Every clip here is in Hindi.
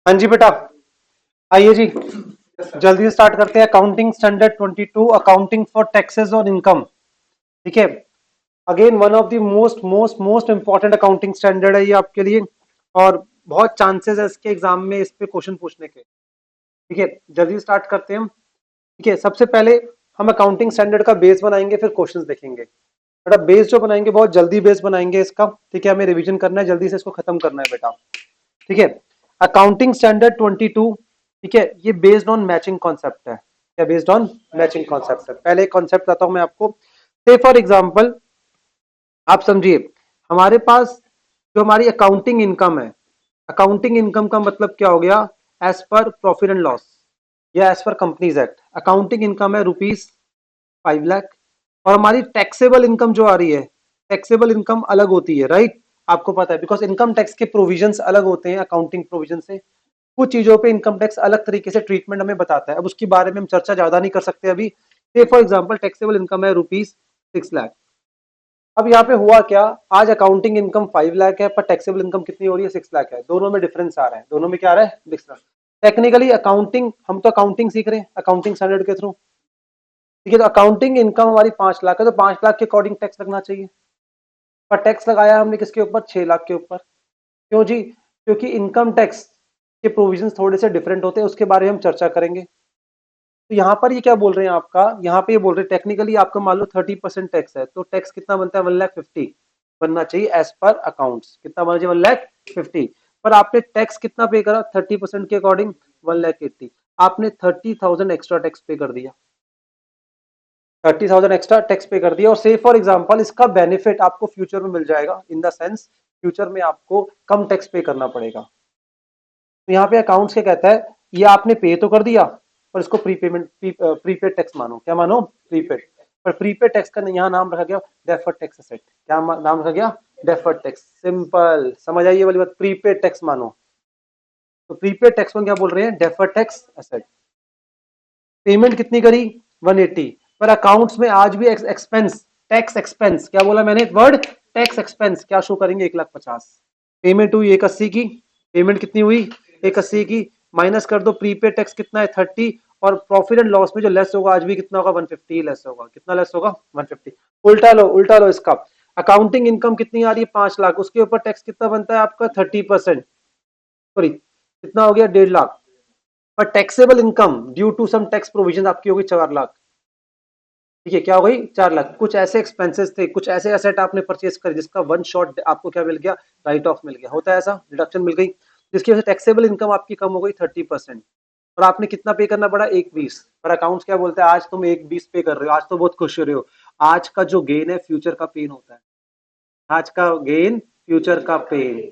हाँ जी बेटा, आइए जी, जल्दी से स्टार्ट करते हैं। Accounting standard 22, accounting for taxes और इनकम। ठीक है, again one of the most most most important accounting standard है ये आपके लिए, और बहुत चांसेस है इसके एग्जाम में इस पे क्वेश्चन पूछने के। ठीक है, जल्दी स्टार्ट करते हैं हम। ठीक है, सबसे पहले हम अकाउंटिंग स्टैंडर्ड का बेस बनाएंगे, फिर क्वेश्चंस देखेंगे। बेटा बेस जो बनाएंगे बहुत जल्दी बेस बनाएंगे इसका। ठीक है, हमें रिवीजन करना है, जल्दी से इसको खत्म करना है बेटा। ठीक है, अकाउंटिंग स्टैंडर्ड 22। ठीक है, ये बेस्ड ऑन मैचिंग कॉन्सेप्ट है। क्या बेस्ड ऑन मैचिंग कॉन्सेप्ट है? पहले कॉन्सेप्ट बताता हूं मैं आपको। से फॉर एग्जांपल आप समझिए, हमारे पास जो हमारी अकाउंटिंग इनकम है, अकाउंटिंग इनकम का मतलब क्या हो गया? As per profit and loss या as per companies act accounting income है ₹5 लाख। और हमारी टैक्सेबल इनकम जो आ रही है, टैक्सेबल इनकम अलग होती है, राइट? आपको पता है, बिकॉज इनकम टैक्स के प्रोविजंस अलग होते हैं अकाउंटिंग प्रोविजन से। कुछ चीजों पे इनकम टैक्स अलग तरीके से ट्रीटमेंट हमें बताता है, अब उसके बारे में हम चर्चा ज्यादा नहीं कर सकते अभी। से फॉर एग्जांपल टैक्सेबल इनकम है ₹6 लाख। अब यहाँ पे हुआ क्या? आज अकाउंटिंग इनकम 5 लाख है, पर टैक्सेबल इनकम कितनी हो रही है? 6 लाख है। दोनों में डिफरेंस आ रहा है, दोनों में क्या आ रहा है? डिफरेंस। टेक्निकली अकाउंटिंग, हम तो अकाउंटिंग सीख रहे हैं अकाउंटिंग स्टैंडर्ड के थ्रू। ठीक है, तो अकाउंटिंग इनकम हमारी 5 लाख है, तो 5 लाख के अकॉर्डिंग टैक्स लगना चाहिए। पर टैक्स लगाया हमने किसके ऊपर? 6 लाख के ऊपर। क्यों जी? क्योंकि इनकम टैक्स के प्रोविजंस थोड़े से डिफरेंट होते हैं, उसके बारे में हम चर्चा करेंगे। तो यहाँ पर ये क्या बोल रहे हैं आपका, यहाँ पे ये बोल रहे हैं टेक्निकली आपका मान लो 30% टैक्स है, तो टैक्स कितना बनता है? 1,50,000 बनना चाहिए एज पर अकाउंट्स। कितना बनना चाहिए? 1,50,000। पर आपने टैक्स कितना पे करा? 30% के अकॉर्डिंग 1,80,000। आपने 30,000 एक्स्ट्रा टैक्स पे कर दिया, 30,000 एक्स्ट्रा टैक्स पे कर दिया। और से फॉर एग्जांपल इसका बेनिफिट आपको फ्यूचर में मिल जाएगा, इन द सेंस फ्यूचर में आपको कम टैक्स पे करना पड़ेगा। तो यहाँ पे अकाउंट्स क्या कहता है, ये आपने पे तो कर दिया, पर इसको प्रीपेमेंट प्रीपेड टैक्स मानो। क्या मानो? प्रीपेड। पर प्रीपेड टैक्स का यहाँ नाम रखा गया डेफर्ड टैक्स एसेट। क्या नाम रखा गया? Deferred tax. सिंपल समझ आइए वाली बात, प्रीपेड टैक्स मानो। तो प्रीपेड टैक्स को क्या बोल रहे हैं? Deferred tax asset. पेमेंट कितनी करी? 180। पर अकाउंट्स में आज भी एक्सपेंस, टैक्स एक्सपेंस, क्या बोला मैंने वर्ड? Tax expense. क्या शो करेंगे? 1,50,000। पेमेंट हुई 180 की। पेमेंट कितनी हुई? 180 की। माइनस कर दो प्रीपेड टैक्स कितना है? 30। और प्रॉफिट एंड लॉस में जो लेस होगा आज भी कितना होगा? 150 लेस होगा। कितना लेस होगा? 150। उल्टा लो, उल्टा लो इसका। अकाउंटिंग इनकम कितनी आ रही है? 5 लाख, उसके ऊपर टैक्स कितना बनता है आपका? 30%। सॉरी, कितना हो गया? 1.5 लाख। पर taxable income due to some tax provision आपकी होगी 4 लाख। ठीक है, क्या हो गई? 4 लाख। कुछ ऐसे एक्सपेंसेस थे, कुछ ऐसे एसेट आपने परचेज कर जिसका वन शॉट आपको क्या मिल गया? राइट ऑफ मिल गया। होता है ऐसा, डिडक्शन मिल गई, जिसकी वजह से टैक्सेबल इनकम आपकी कम हो गई 30%। और आपने कितना पे करना पड़ा? 1,20। पर अकाउंट्स क्या बोलते हैं? आज तुम 1,20 पे कर रहे हो, आज तो बहुत खुश हो रहे हो। आज का जो गेन है फ्यूचर का पेन होता है। आज का गेन फ्यूचर का पेन,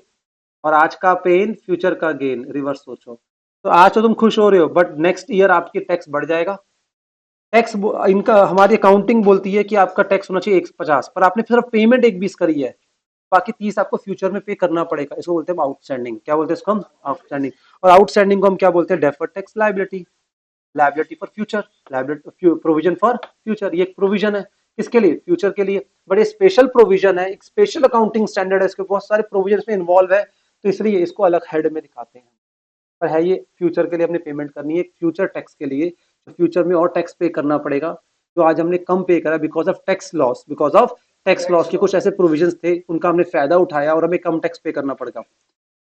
और आज का पेन फ्यूचर का गेन, रिवर्स सोचो। तो आज तो तुम खुश हो रहे हो, बट नेक्स्ट ईयर आपकी टैक्स बढ़ जाएगा। टैक्स इनका हमारी अकाउंटिंग बोलती है कि आपका टैक्स होना चाहिए 150, पर आपने सिर्फ पेमेंट 1,20 करी है, बाकी 30 आपको फ्यूचर में पे करना पड़ेगा। इसको बोलते हैं आउटस्टैंडिंग। क्या बोलते हैं इसको हम? आउटस्टैंडिंग। और आउटस्टैंडिंग को हम क्या बोलते हैं? Deferred tax liability. Liability for future, liability provision for future. ये एक प्रोविजन है किसके लिए? फ्यूचर के लिए। बड़े स्पेशल प्रोविजन है, एक स्पेशल अकाउंटिंग स्टैंडर्ड है, इसके बहुत सारे प्रोविजन में इन्वॉल्व है, तो इसलिए इसको अलग हेड में दिखाते हैं। पर है ये फ्यूचर के लिए हमने पेमेंट करनी है, फ्यूचर टैक्स के लिए, तो फ्यूचर में और टैक्स पे करना पड़ेगा, जो आज हमने कम पे करा because of tax loss. Because of tax loss के कुछ ऐसे प्रोविजंस थे, उनका हमने फायदा उठाया और हमें कम टैक्स पे करना पड़ेगा।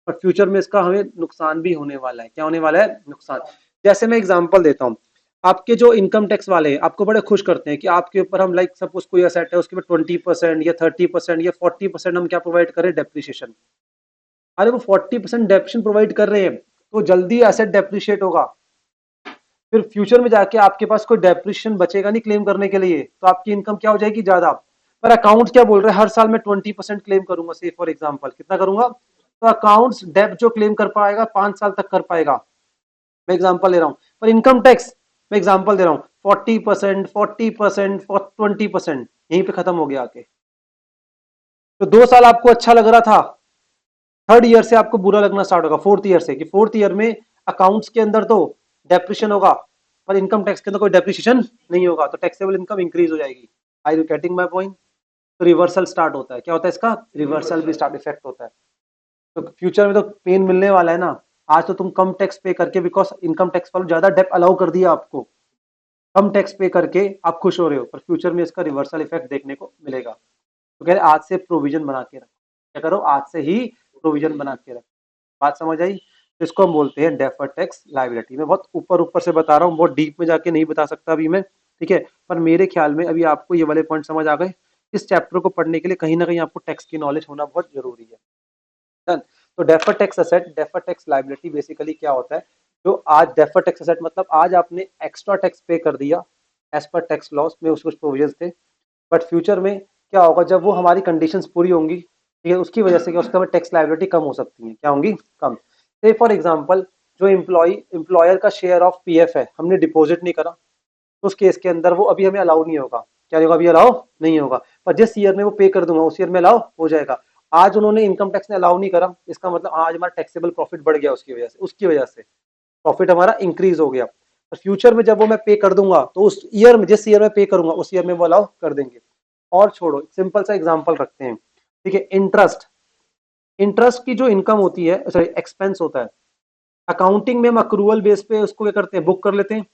पर फ्यूचर में इसका हमें नुकसान भी होने वाला है। क्या होने वाला है? नुकसान। जैसे मैं एग्जांपल देता हूँ, आपके जो इनकम टैक्स वाले हैं आपको बड़े खुश करते हैं कि आपके ऊपर हम लाइक सपोज कोई असेट है उसके ऊपर 20% या 30% या 40% हम क्या प्रोवाइड करें? डेप्रिसिएशन। अरे वो 40% डेप्रिसिएशन प्रोवाइड कर रहे हैं, तो जल्दी एसेट डेप्रिशिएट होगा, फिर फ्यूचर में जाके आपके पास कोई डेप्रिसिएशन बचेगा नहीं क्लेम करने के लिए, तो आपकी इनकम क्या हो जाएगी? ज्यादा। पर अकाउंट्स क्या बोल रहे हैं? हर साल मैं 20% क्लेम करूंगा, से फॉर एग्जांपल कितना करूंगा? तो अकाउंट्स डेप जो क्लेम कर पाएगा 5 साल तक कर पाएगा। मैं एग्जांपल ले रहा हूं। पर इनकम टैक्स, मैं एग्जांपल दे रहा हूं, 40%, 40%, 20%, यहीं पे खत्म हो गया आके। तो 2 साल आपको अच्छा लग रहा था, थर्ड ईयर से आपको बुरा लगना स्टार्ट होगा, फोर्थ ईयर से, कि फोर्थ ईयर में अकाउंट्स के अंदर तो डेप्रिशिएशन होगा, पर इनकम टैक्स के अंदर कोई डेप्रिशिएशन नहीं होगा, तो टैक्सेबल इनकम इंक्रीज हो जाएगी। आई यू गेटिंग माय पॉइंट? तो रिवर्सल स्टार्ट होता है। क्या होता है इसका? रिवर्सल भी स्टार्ट इफेक्ट होता है। तो फ्यूचर में तो पेन मिलने वाला है ना, आज तो तुम कम टैक्स पे करके, बिकॉज इनकम टैक्स वालों ज्यादा डेप अलाउ कर दिया आपको, कम टैक्स पे करके आप खुश हो रहे हो, पर फ्यूचर में इसका रिवर्सल इफेक्ट देखने को मिलेगा। तो कह रहे आज से प्रोविजन बना के रखो, क्या करो, आज से ही प्रोविजन बना के रखो। बात समझ आई? तो इसको हम बोलते हैं डेफर्ड टैक्स लायबिलिटी। मैं बहुत ऊपर ऊपर से बता रहा हूँ, बहुत डीप में जाके नहीं बता सकता अभी मैं, ठीक है, पर मेरे ख्याल में अभी आपको ये वाले पॉइंट समझ आ गए। इस चैप्टर को पढ़ने के लिए कहीं ना कहीं आपको टैक्स की नॉलेज होना बहुत जरूरी है। डन। तो deferred tax asset, deferred tax liability basically क्या होता है, जो आज डेफर्ड टैक्स असेट मतलब आज आपने एक्स्ट्रा टैक्स पे कर दिया एज पर टैक्स लॉस में, कुछ प्रोविजन थे, बट फ्यूचर में क्या होगा, जब वो हमारी कंडीशंस पूरी होंगी, ठीक है, उसकी वजह से क्या, उसका टैक्स लायबिलिटी कम हो सकती है, क्या होंगी, कम। से फॉर एग्जांपल जो एम्प्लॉयर का शेयर ऑफ पीएफ है, हमने डिपॉजिट नहीं करा, तो उस केस के अंदर वो अभी हमें अलाउ नहीं होगा, क्या होगा, अभी अलाउ नहीं होगा, पर जिस ईयर में वो पे कर दूंगा उस ईयर में अलाउ हो जाएगा। आज उन्होंने इनकम टैक्स ने अलाउ नहीं करा, इसका मतलब आज हमारा टैक्सेबल प्रॉफिट बढ़ गया, उसकी वजह से प्रॉफिट हमारा इंक्रीज हो गया। और फ्यूचर में जब वो मैं पे कर दूंगा तो उस ईयर में, जिस ईयर में पे करूंगा उस ईयर में वो अलाउ कर देंगे। और छोड़ो, सिंपल सा एग्जांपल रखते हैं, ठीक है, इंटरेस्ट, इंटरेस्ट की जो इनकम होती है, सॉरी एक्सपेंस होता है, अकाउंटिंग में हम अक्रूवल बेस पे उसको क्या करते हैं, बुक कर लेते हैं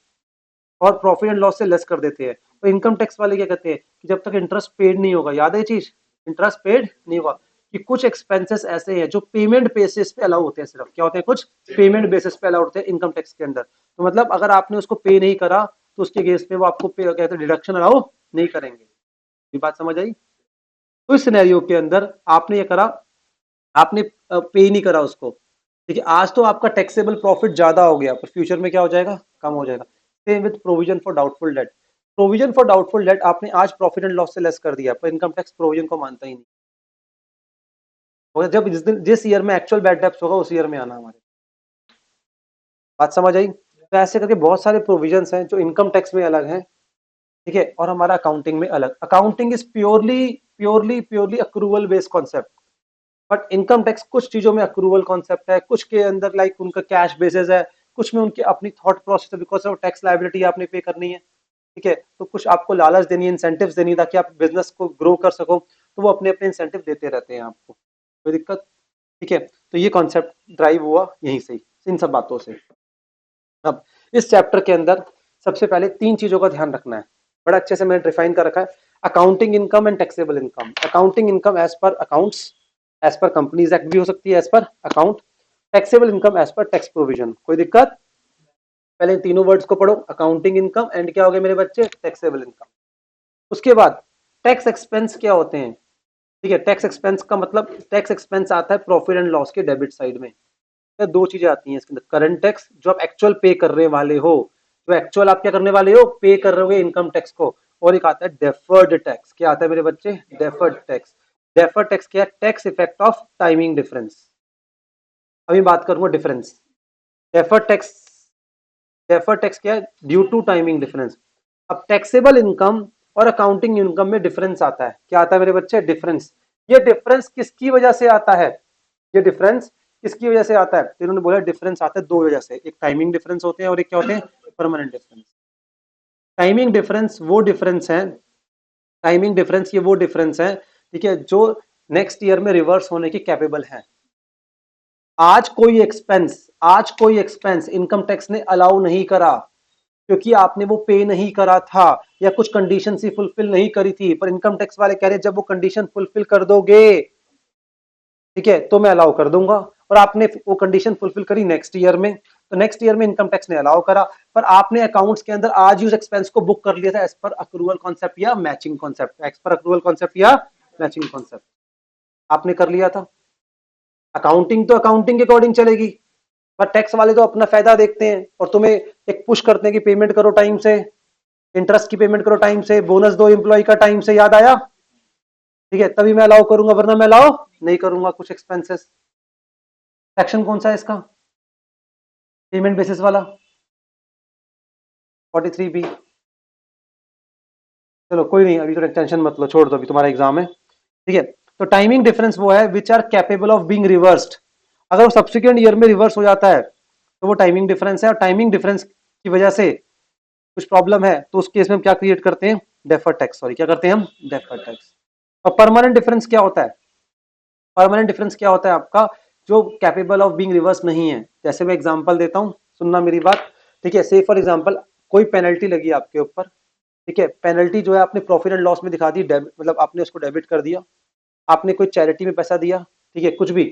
और प्रॉफिट एंड लॉस से लेस कर देते हैं। तो इनकम टैक्स वाले क्या कहते हैं कि जब तक इंटरेस्ट पेड नहीं होगा, याद है ये चीज, इंटरेस्ट पेड नहीं होगा, कि कुछ एक्सपेंसेस ऐसे हैं जो पेमेंट बेसिस पे अलाउ होते हैं, सिर्फ क्या होते हैं, कुछ पेमेंट बेसिस पे अलाउ होते हैं इनकम टैक्स के अंदर। तो मतलब अगर आपने उसको पे नहीं करा तो उसके केस पे वो आपको पे कहते हैं डिडक्शन अलाउ नहीं करेंगे। ये बात समझ आई? तो इस सिनेरियो के अंदर आपने ये करा, आपने पे नहीं करा उसको, ठीक है, आज तो आपका टैक्सेबल प्रॉफिट ज्यादा हो गया, पर फ्यूचर में क्या हो जाएगा, कम हो जाएगा। Same with provision for doubtful debt, provision for doubtful debt आपने आज प्रॉफिट एंड लॉस से लेस कर दिया, पर इनकम टैक्स प्रोविजन को मानता ही नहीं, और जब जिस ईयर में एक्चुअल बैड डेप्स होगा उस ईयर में आना हमारे। बात समझ आई? तो ऐसे करके बहुत सारे प्रोविजंस हैं जो इनकम टैक्स में अलग हैं, ठीक है, और हमारा अकाउंटिंग में अलग। Accounting is purely purely purely accrual based concept, but income tax कुछ चीजों में अक्रूवल कॉन्सेप्ट है, कुछ के अंदर लाइक उनका कैश बेसिस है, कुछ में उनकी अपनी थॉट प्रोसेस है, बिकॉज ऑफ टैक्स लायबिलिटी आपने पे करनी है, ठीक है, तो कुछ आपको लालच देनी है, इंसेंटिव्स देनी है ताकि आप बिजनेस को ग्रो कर सको, तो वो अपने अपने इंसेंटिव देते रहते हैं आपको, कोई दिक्कत, ठीक है। तो ये कॉन्सेप्ट ड्राइव हुआ यहीं से, इन सब बातों से। अब इस चैप्टर के अंदर सबसे पहले तीन चीजों का ध्यान रखना है, बड़ा अच्छे से मैंने डिफाइन कर रखा है, accounting income and taxable income. Accounting income as per accounts, as per companies act भी हो सकती है, as per account. Taxable income as per tax provision. कोई दिक्कत? पहले इन तीनों वर्ड्स को पढ़ो, अकाउंटिंग इनकम एंड क्या हो गया मेरे बच्चे, टैक्सेबल इनकम। उसके बाद टैक्स एक्सपेंस क्या होते हैं, ठीक है, टैक्स एक्सपेंस का मतलब, टैक्स एक्सपेंस आता है प्रॉफिट एंड लॉस के डेबिट साइड में। तो दो चीजें आती हैं इसके अंदर, करंट टैक्स जो आप एक्चुअल पे करने वाले हो, जो एक्चुअल आप क्या करने वाले हो, पे कर रहे हो इनकम टैक्स को, और एक आता है डेफर्ड टैक्स। क्या आता है मेरे बच्चे, डेफर्ड टैक्स। डेफर्ड टैक्स क्या है, tax effect of timing difference. अभी बात करूंगा difference. Deferred tax, deferred tax क्या है, ड्यू टू टाइमिंग डिफरेंस। अब टैक्सेबल इनकम और अकाउंटिंग इनकम में डिफरेंस आता है, क्या आता है मेरे बच्चे, डिफरेंस। ये डिफरेंस किसकी वजह से आता है, ये डिफरेंस किसकी वजह से आता है, तो इन्होंने बोला डिफरेंस आता है दो वजह से, एक टाइमिंग डिफरेंस होते हैं और एक क्या होते हैं, परमानेंट डिफरेंस। टाइमिंग डिफरेंस वो डिफरेंस है, टाइमिंग डिफरेंस ये वो डिफरेंस है, ठीक है, जो नेक्स्ट ईयर में रिवर्स होने की कैपेबल है। आज कोई एक्सपेंस इनकम टैक्स ने अलाउ नहीं करा क्योंकि आपने वो पे नहीं करा था या कुछ कंडीशन ही फुलफिल नहीं करी थी, पर इनकम टैक्स वाले कह रहे जब वो कंडीशन फुलफिल कर दोगे, ठीक है, तो मैं अलाउ कर दूंगा। और आपने वो कंडीशन फुलफिल करी नेक्स्ट ईयर में, तो नेक्स्ट ईयर में इनकम टैक्स ने अलाउ करा, पर आपने अकाउंट्स के अंदर आज यूज एक्सपेंस को बुक कर लिया था एज पर अक्रूवल कॉन्सेप्ट या matching concept, as per accrual concept या मैचिंग कॉन्सेप्ट आपने कर लिया था। अकाउंटिंग तो अकाउंटिंग के अकॉर्डिंग चलेगी, पर टैक्स वाले तो अपना फायदा देखते हैं और तुम्हें एक पुश करते हैं कि पेमेंट करो टाइम से, इंटरेस्ट की पेमेंट करो टाइम से, बोनस दो एम्प्लॉय का टाइम से, याद आया, ठीक है, तभी मैं अलाउ करूंगा वरना मैं अलाउ नहीं करूंगा कुछ एक्सपेंसेस। सेक्शन कौन सा है इसका, पेमेंट बेसिस वाला, 43B। चलो कोई नहीं, अभी तो टेंशन मत लो, छोड़ दो, अभी तुम्हारा एग्जाम है, ठीक है। तो टाइमिंग डिफरेंस वो है which are capable of being reversed, अगर वो सब्सिक्वेंट ईयर में रिवर्स हो जाता है तो वो टाइमिंग डिफरेंस है, और टाइमिंग डिफरेंस की वजह से कुछ प्रॉब्लम है तो उस केस में हम क्या क्रिएट करते हैं, डेफर्ड टैक्स, सॉरी क्या करते हैं हम, डेफर्ड टैक्स। और परमानेंट डिफरेंस क्या होता है, परमानेंट डिफरेंस क्या होता है आपका, जो कैपेबल ऑफ बीइंग रिवर्स नहीं है। जैसे मैं एग्जांपल देता हूं, सुनना मेरी बात, ठीक है। से फॉर एग्जांपल कोई पेनल्टी लगी आपके ऊपर, ठीक है, पेनल्टी जो है आपने प्रॉफिट एंड लॉस में दिखा दी, मतलब आपने उसको डेबिट कर दिया, आपने कोई चैरिटी में पैसा दिया, ठीक है, कुछ भी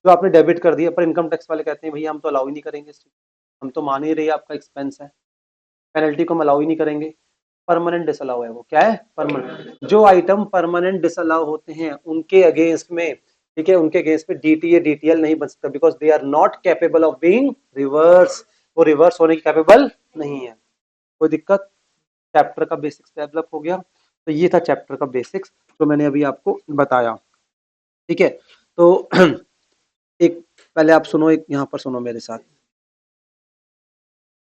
जो आपने डेबिट कर दिया, पर इनकम टैक्स वाले कहते हैं भैया हम तो अलाउ ही नहीं करेंगे, हम तो मान ही रहे आपका एक्सपेंस है, पेनल्टी को हम अलाउ ही नहीं करेंगे। परमानेंट डिसअलाउ है वो, क्या है, परमानेंट। जो आइटम परमानेंट डिसअलाउ होते हैं उनके अगेंस्ट में, ठीक है, उनके अगेंस्ट में डीटीए डीटीएल नहीं बन सकता, because they are not capable of being reverse, वो रिवर्स होने की कैपेबल नहीं है। कोई दिक्कत? चैप्टर का बेसिक्स डेवलप हो गया। तो ये था चैप्टर का बेसिक्स जो मैंने अभी आपको बताया, ठीक है। तो एक पहले आप सुनो, एक यहाँ पर सुनो मेरे साथ।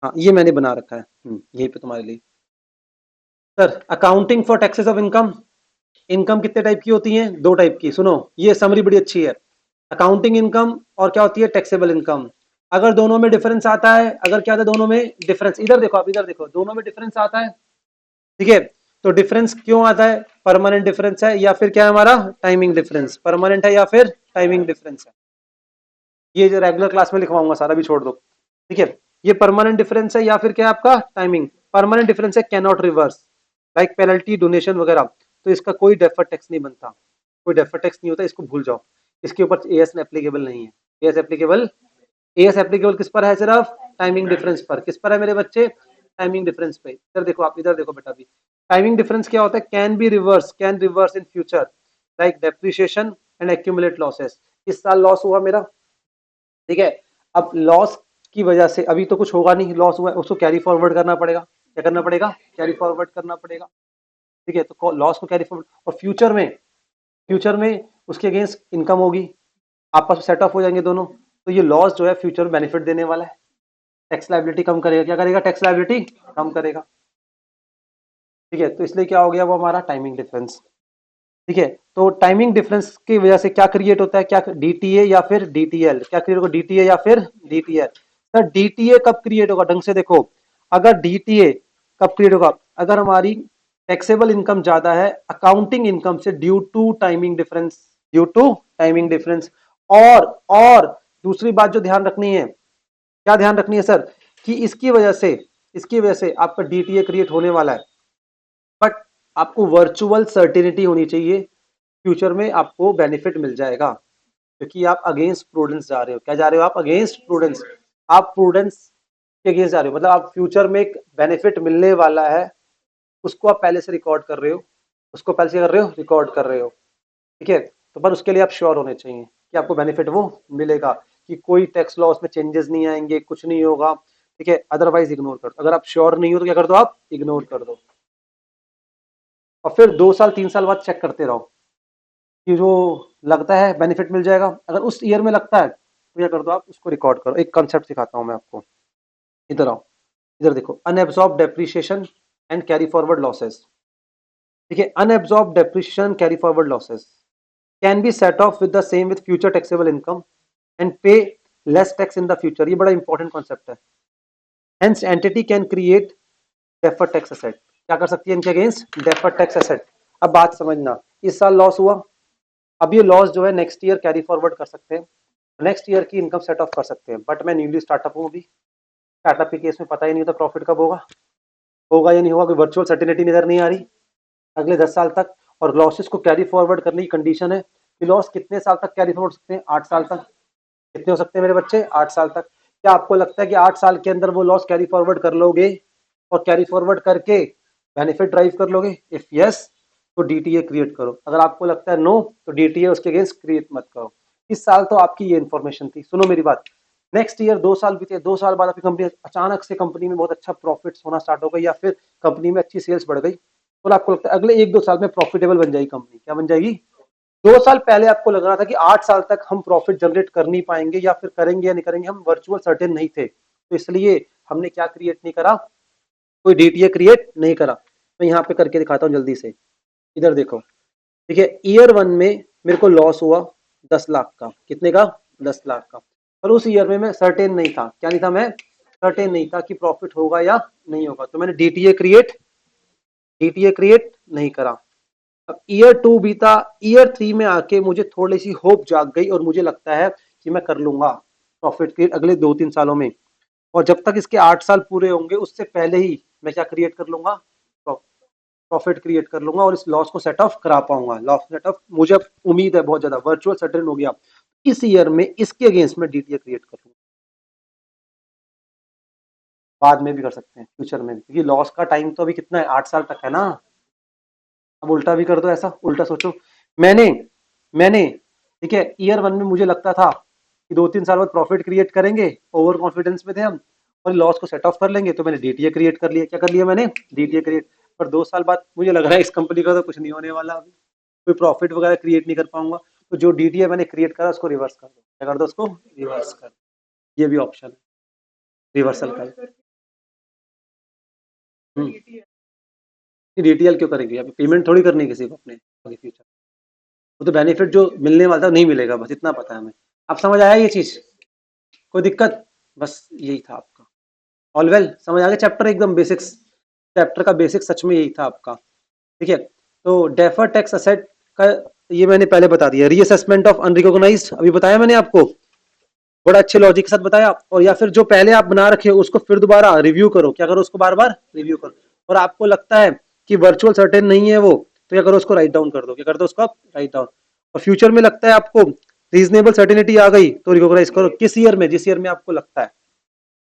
हाँ, ये मैंने बना रखा है यहीं पे तुम्हारे लिए। Sir, accounting for taxes of income. Income कितने टाइप की होती है? दो टाइप की। सुनो, ये समरी बड़ी अच्छी है। अकाउंटिंग इनकम और क्या होती है, टैक्सेबल इनकम। अगर दोनों में डिफरेंस आता है, अगर क्या आता है दोनों में डिफरेंस, इधर देखो आप, इधर देखो, दोनों में डिफरेंस आता है, ठीक है। तो डिफरेंस क्यों आता है? परमानेंट डिफरेंस है या फिर क्या है हमारा, टाइमिंग डिफरेंस। परमानेंट है या फिर टाइमिंग डिफरेंस है। ये जो रेगुलर क्लास में लिखवाऊंगा सारा भी छोड़ दो, ठीक है। ये परमानेंट डिफरेंस है या फिर क्या है आपका, टाइमिंग। परमानेंट डिफरेंस है can not reverse, like penalty, donation वगैरह, तो इसका कोई डेफर टैक्स नहीं बनता, कोई डेफर टैक्स नहीं होता, इसको भूल जाओ। इसके ऊपर एएस एप्लीकेबल नहीं है। एएस एप्लीकेबल, एएस एप्लीकेबल किस पर है? सिर्फ टाइमिंग डिफरेंस पर। किस पर है मेरे बच्चे? टाइमिंग डिफरेंस पे। इधर देखो आप, इधर देखो बेटा भी। टाइमिंग डिफरेंस क्या होता है? Can be reverse, can reverse in future, like depreciation and accumulate losses. इस साल लॉस हुआ मेरा, ठीक है। अब लॉस की वजह से अभी तो कुछ होगा नहीं, लॉस हुआ है, उसको कैरी फॉरवर्ड करना पड़ेगा। क्या करना पड़ेगा? कैरी फॉरवर्ड करना पड़ेगा, ठीक है। तो लॉस को कैरी फॉरवर्ड, और फ्यूचर में, फ्यूचर में उसके अगेंस्ट इनकम होगी, आपस में सेट ऑफ हो जाएंगे दोनों। तो ये लॉस जो है फ्यूचर में बेनिफिट देने वाला है। टैक्स लायबिलिटी कम करेगा। क्या करेगा? टैक्स लायबिलिटी कम करेगा, ठीक है। तो इसलिए क्या हो गया वो हमारा टाइमिंग डिफरेंस, ठीक है। तो टाइमिंग डिफरेंस की वजह से क्या क्रिएट होता है? क्या डीटीए या फिर डीटीएल? क्या क्रिएट होगा? डीटीए या फिर डीटीएल। सर डीटीए कब क्रिएट होगा? ढंग से देखो, अगर डीटीए कब क्रिएट होगा? अगर हमारी टैक्सेबल इनकम ज्यादा है अकाउंटिंग इनकम से, due to timing difference, due to timing difference. और दूसरी बात जो ध्यान रखनी है, क्या ध्यान रखनी है सर, कि इसकी वजह से आपका डीटीए क्रिएट होने वाला है, बट आपको वर्चुअल सर्टेनिटी होनी चाहिए, फ्यूचर में आपको बेनिफिट मिल जाएगा, क्योंकि आप अगेंस्ट प्रूडेंस जा रहे हो। क्या जा रहे हो आप? Against prudence. आप प्रूडेंस के अगेंस्ट जा रहे हो, मतलब आप फ्यूचर में एक बेनिफिट मिलने वाला है, उसको आप पहले से रिकॉर्ड कर रहे हो, उसको पहले से कर रहे हो, रिकॉर्ड कर रहे हो, ठीक है। तो पर उसके लिए आप श्योर होने चाहिए कि आपको बेनिफिट वो मिलेगा, कि कोई टैक्स लॉ उसमें चेंजेस नहीं आएंगे, कुछ नहीं होगा, ठीक है। अदरवाइज इग्नोर कर दो। अगर आप श्योर नहीं हो तो क्या कर दो आप? इग्नोर कर दो, और फिर 2 साल 3 साल बाद चेक करते रहो कि जो लगता है बेनिफिट मिल जाएगा। अगर उस ईयर में लगता है तो क्या कर दो आप? उसको रिकॉर्ड करो। एक कंसेप्ट सिखाता हूं मैं आपको, इधर आओ, इधर देखो। Unabsorb depreciation and carry forward losses, ठीक है। Unabsorb depreciation carry forward losses can be set off with the same with future taxable income and pay less tax in the future. ये बड़ा इंपॉर्टेंट कॉन्सेप्ट है। Hence entity can create defer tax asset. क्या कर सकती है इनके अगेंस्ट? Defer tax asset. अब बात समझना, इस साल लॉस हुआ, अब ये लॉस जो है नेक्स्ट ईयर कैरी फॉरवर्ड कर सकते हैं, नेक्स्ट ईयर की इनकम सेट ऑफ कर सकते हैं। बट मैं न्यूली स्टार्टअप हूँ, अभी स्टार्टअप के केस में पता ही नहीं होता प्रॉफिट कब होगा, होगा या नहीं होगा, कोई वर्चुअल सर्टिनिटी नजर नहीं आ रही अगले 10 साल तक। और लॉसेस को कैरी फॉरवर्ड करने की कंडीशन है कि लॉस कितने साल तक कैरी फॉरवर्ड सकते हैं? 8 साल तक। कितने हो सकते हैं मेरे बच्चे? 8 साल तक। क्या आपको लगता है कि 8 साल के अंदर वो लॉस कैरी फॉरवर्ड कर लोगे, और कैरी फॉरवर्ड करके बेनिफिट ड्राइव कर लोगे? इफ यस तो डीटीए क्रिएट करो, अगर आपको लगता है नो तो डीटीए उसके अगेंस्ट क्रिएट मत करो। इस साल तो आपकी ये इन्फॉर्मेशन थी। सुनो मेरी बात, नेक्स्ट ईयर 2 साल बीते, 2 साल बाद आपकी कंपनी अचानक से कंपनी में बहुत अच्छा प्रॉफिट होना स्टार्ट हो गई, या फिर कंपनी में अच्छी सेल्स बढ़ गई, और आपको लगता है अगले 1-2 साल में प्रॉफिटेबल बन जाएगी कंपनी। क्या बन जाएगी? 2 साल पहले आपको लग रहा था कि 8 साल तक हम प्रॉफिट जनरेट कर नहीं पाएंगे, या फिर करेंगे या नहीं करेंगे, हम वर्चुअल सर्टेन नहीं थे, तो इसलिए हमने क्या क्रिएट नहीं करा? कोई डीटीए क्रिएट नहीं करा। मैं यहाँ पे करके दिखाता हूँ जल्दी से, इधर देखो, ठीक है। ईयर 1 में मेरे को लॉस हुआ 10 लाख का। कितने का? 10 लाख का। पर उस ईयर में मैं सर्टेन नहीं था। क्या नहीं था? मैं सर्टेन नहीं था कि प्रॉफिट होगा या नहीं होगा, तो मैंने डीटीए क्रिएट नहीं करा। अब ईयर 2 बीता, ईयर 3 में आके मुझे थोड़ी सी होप जाग गई, और मुझे लगता है कि मैं कर लूंगा प्रॉफिट क्रिएट अगले 2-3 सालों में, और जब तक इसके 8 साल पूरे होंगे उससे पहले ही मैं क्या क्रिएट कर लूंगा, प्रॉफिट क्रिएट कर लूंगा और इस लॉस को सेट ऑफ करा पाऊंगा। लॉस सेट ऑफ मुझे अब उम्मीद है बहुत ज्यादा, वर्चुअल सर्टेन हो गया, इस ईयर में इसके अगेंस्ट में डीटीए क्रिएट कर लूंगा। बाद में भी कर सकते हैं, फ्यूचर में भी, क्योंकि लॉस का टाइम तो अभी कितना है, 8 साल तक है ना। अब उल्टा भी कर दो, ऐसा उल्टा सोचो, मैंने मैंने ठीक है, ईयर 1 में मुझे लगता था कि 2-3 साल बाद प्रॉफिट क्रिएट करेंगे, ओवर कॉन्फिडेंस में थे हम, और लॉस को सेट ऑफ कर लेंगे, तो मैंने डीटीए क्रिएट कर लिया। क्या कर लिया मैंने, डीटीए क्रिएट। पर 2 साल बाद मुझे लग रहा है इस कंपनी का तो कुछ नहीं होने वाला, अभी कोई प्रॉफिट वगैरह क्रिएट नहीं कर पाऊंगा, तो जो डीटीए मैंने क्रिएट करा उसको रिवर्स कर दो। क्या कर दो, उसको रिवर्स कर, ये भी ऑप्शन है रिवर्सल का। डीटीएल क्यों करेंगे, अभी पेमेंट थोड़ी करनी है किसी को अपने आगे फ्यूचर, वो तो बेनिफिट जो मिलने वाला था नहीं मिलेगा, बस इतना पता है हमें। अब समझ आया ये चीज, कोई दिक्कत, बस यही था आपका। ऑल वेल, समझ आ गया चैप्टर, एकदम बेसिक्स, चैप्टर का बेसिक सच में यही था आपका। ठीक है, तो डेफर टैक्स असेट का ये मैंने पहले बता दिया, रीअसेसमेंट ऑफ अनरिकॉग्नाइज्ड अभी बताया मैंने आपको, बड़ा अच्छे लॉजिक के साथ बताया। और या फिर जो पहले आप बना रखे हो उसको फिर दोबारा रिव्यू करो, क्या करो, उसको बार बार रिव्यू करो, और आपको लगता है कि वर्चुअल सर्टेन नहीं है वो, तो क्या करो, उसको राइट डाउन कर दो। क्या कर दो, उसको आप राइट डाउन। और फ्यूचर में लगता है आपको रीजनेबल सर्टेनिटी आ गई तो रिकॉग्नाइज करो, किस ईयर में, जिस ईयर में आपको लगता है,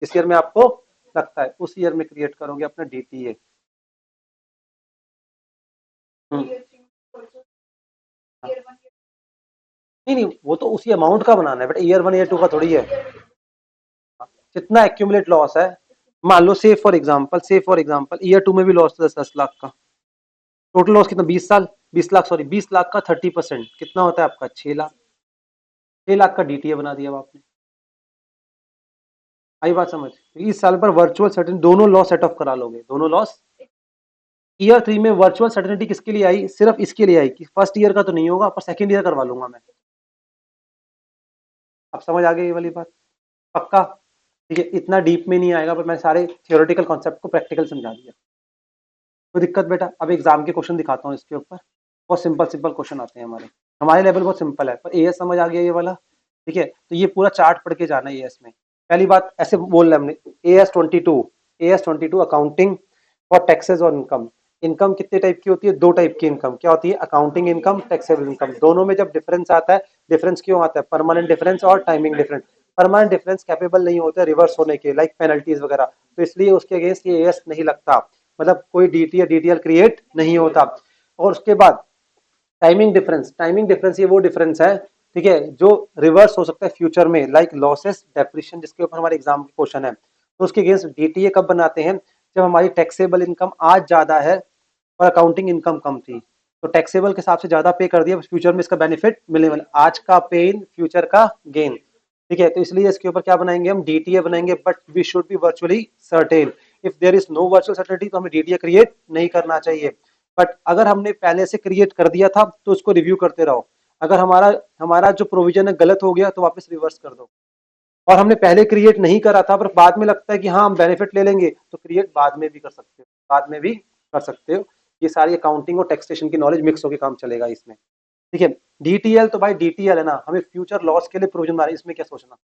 जिस ईयर में आपको लगता है उस ईयर में क्रिएट करोगे अपना डीटीए। नहीं नहीं, वो तो उसी अमाउंट का बनाना है बेटा, ईयर 1 ईयर 2 का थोड़ी है। जितना एक्यूमुलेट लॉस है, मान लो से फॉर एग्जांपल ईयर 2 में भी लॉस 10-10 लाख का, टोटल लॉस कितना, 20 साल, 20 लाख, सॉरी 20 लाख का 30% कितना होता है आपका, 6 लाख। 6 लाख का डीटीए बना दिया अब आपने। आई बात समझ, इस साल पर वर्चुअल सर्टेन दोनों लॉस सेट ऑफ करा लोगे, दोनों लॉस। ईयर 3 में वर्चुअल सर्टेनिटी किसके लिए आई, सिर्फ इसके लिए आई कि फर्स्ट ईयर का तो नहीं होगा, पर सेकंड ईयर करवा लूंगा मैं। अब समझ आ गई ये वाली बात, पक्का। ठीक है, इतना डीप में नहीं आएगा, पर मैं सारे थियोरेटिकल कॉन्सेप्ट को प्रैक्टिकल समझा दिया। कोई दिक्कत बेटा, अब एग्जाम के क्वेश्चन दिखाता हूँ इसके ऊपर, बहुत सिंपल सिंपल क्वेश्चन आते हैं हमारे, हमारे लेवल बहुत सिंपल है, पर एएस समझ आ गया ये वाला। ठीक है, तो ये पूरा चार्ट पढ़ के जाना है एएस में। पहली बात ऐसे बोल रहे हमने, एएस 22 अकाउंटिंग फॉर टैक्सेस और इनकम। इनकम कितने टाइप की होती है, 2 टाइप की इनकम, क्या होती है, अकाउंटिंग इनकम, टैक्सेबल इनकम। दोनों में जब डिफरेंस आता है, डिफरेंस क्यों आता है, परमानेंट डिफरेंस और timing difference. Permanent difference capable नहीं होते रिवर्स होने के, लाइक पेनल्टीज वगैरह, तो इसलिए उसके अगेंस्ट ये एएस नहीं लगता, मतलब कोई डीटी या डीटीएल क्रिएट नहीं होता। और उसके बाद टाइमिंग डिफरेंस ये वो डिफरेंस है, ठीक है, जो रिवर्स हो सकता है फ्यूचर में, लाइक लॉसेस डेप्रिशिएशन, जिसके ऊपर हमारे एग्जाम के क्वेश्चन है। तो उसके अगेंस्ट डीटीए कब बनाते हैं, जब हमारी टैक्सेबल इनकम आज ज्यादा है और अकाउंटिंग इनकम कम थी, तो टैक्सेबल के हिसाब से ज्यादा पे कर दिया, फ्यूचर में इसका बेनिफिट मिलने वाला, आज का पेन फ्यूचर का गेन। ठीक है, तो इसलिए इसके ऊपर क्या बनाएंगे हम, डीटीए बनाएंगे, but we should be virtually certain. If there is no virtual certainty तो हमें डीटीए क्रिएट नहीं करना चाहिए। बट अगर हमने पहले से क्रिएट कर दिया था तो उसको रिव्यू करते रहो, अगर हमारा हमारा जो प्रोविजन है गलत हो गया तो वापस रिवर्स कर दो। और हमने पहले क्रिएट नहीं करा था पर बाद में लगता है कि हाँ हम बेनिफिट ले लेंगे, तो क्रिएट बाद में भी कर सकते हो, बाद में भी कर सकते हो। ये सारी अकाउंटिंग और टैक्सेशन की नॉलेज मिक्स होकर काम चलेगा इसमें। ठीक है, डीटीएल तो भाई डीटीएल है ना, हमें फ्यूचर लॉस के लिए प्रोविजन बना रही है, इसमें क्या सोचना,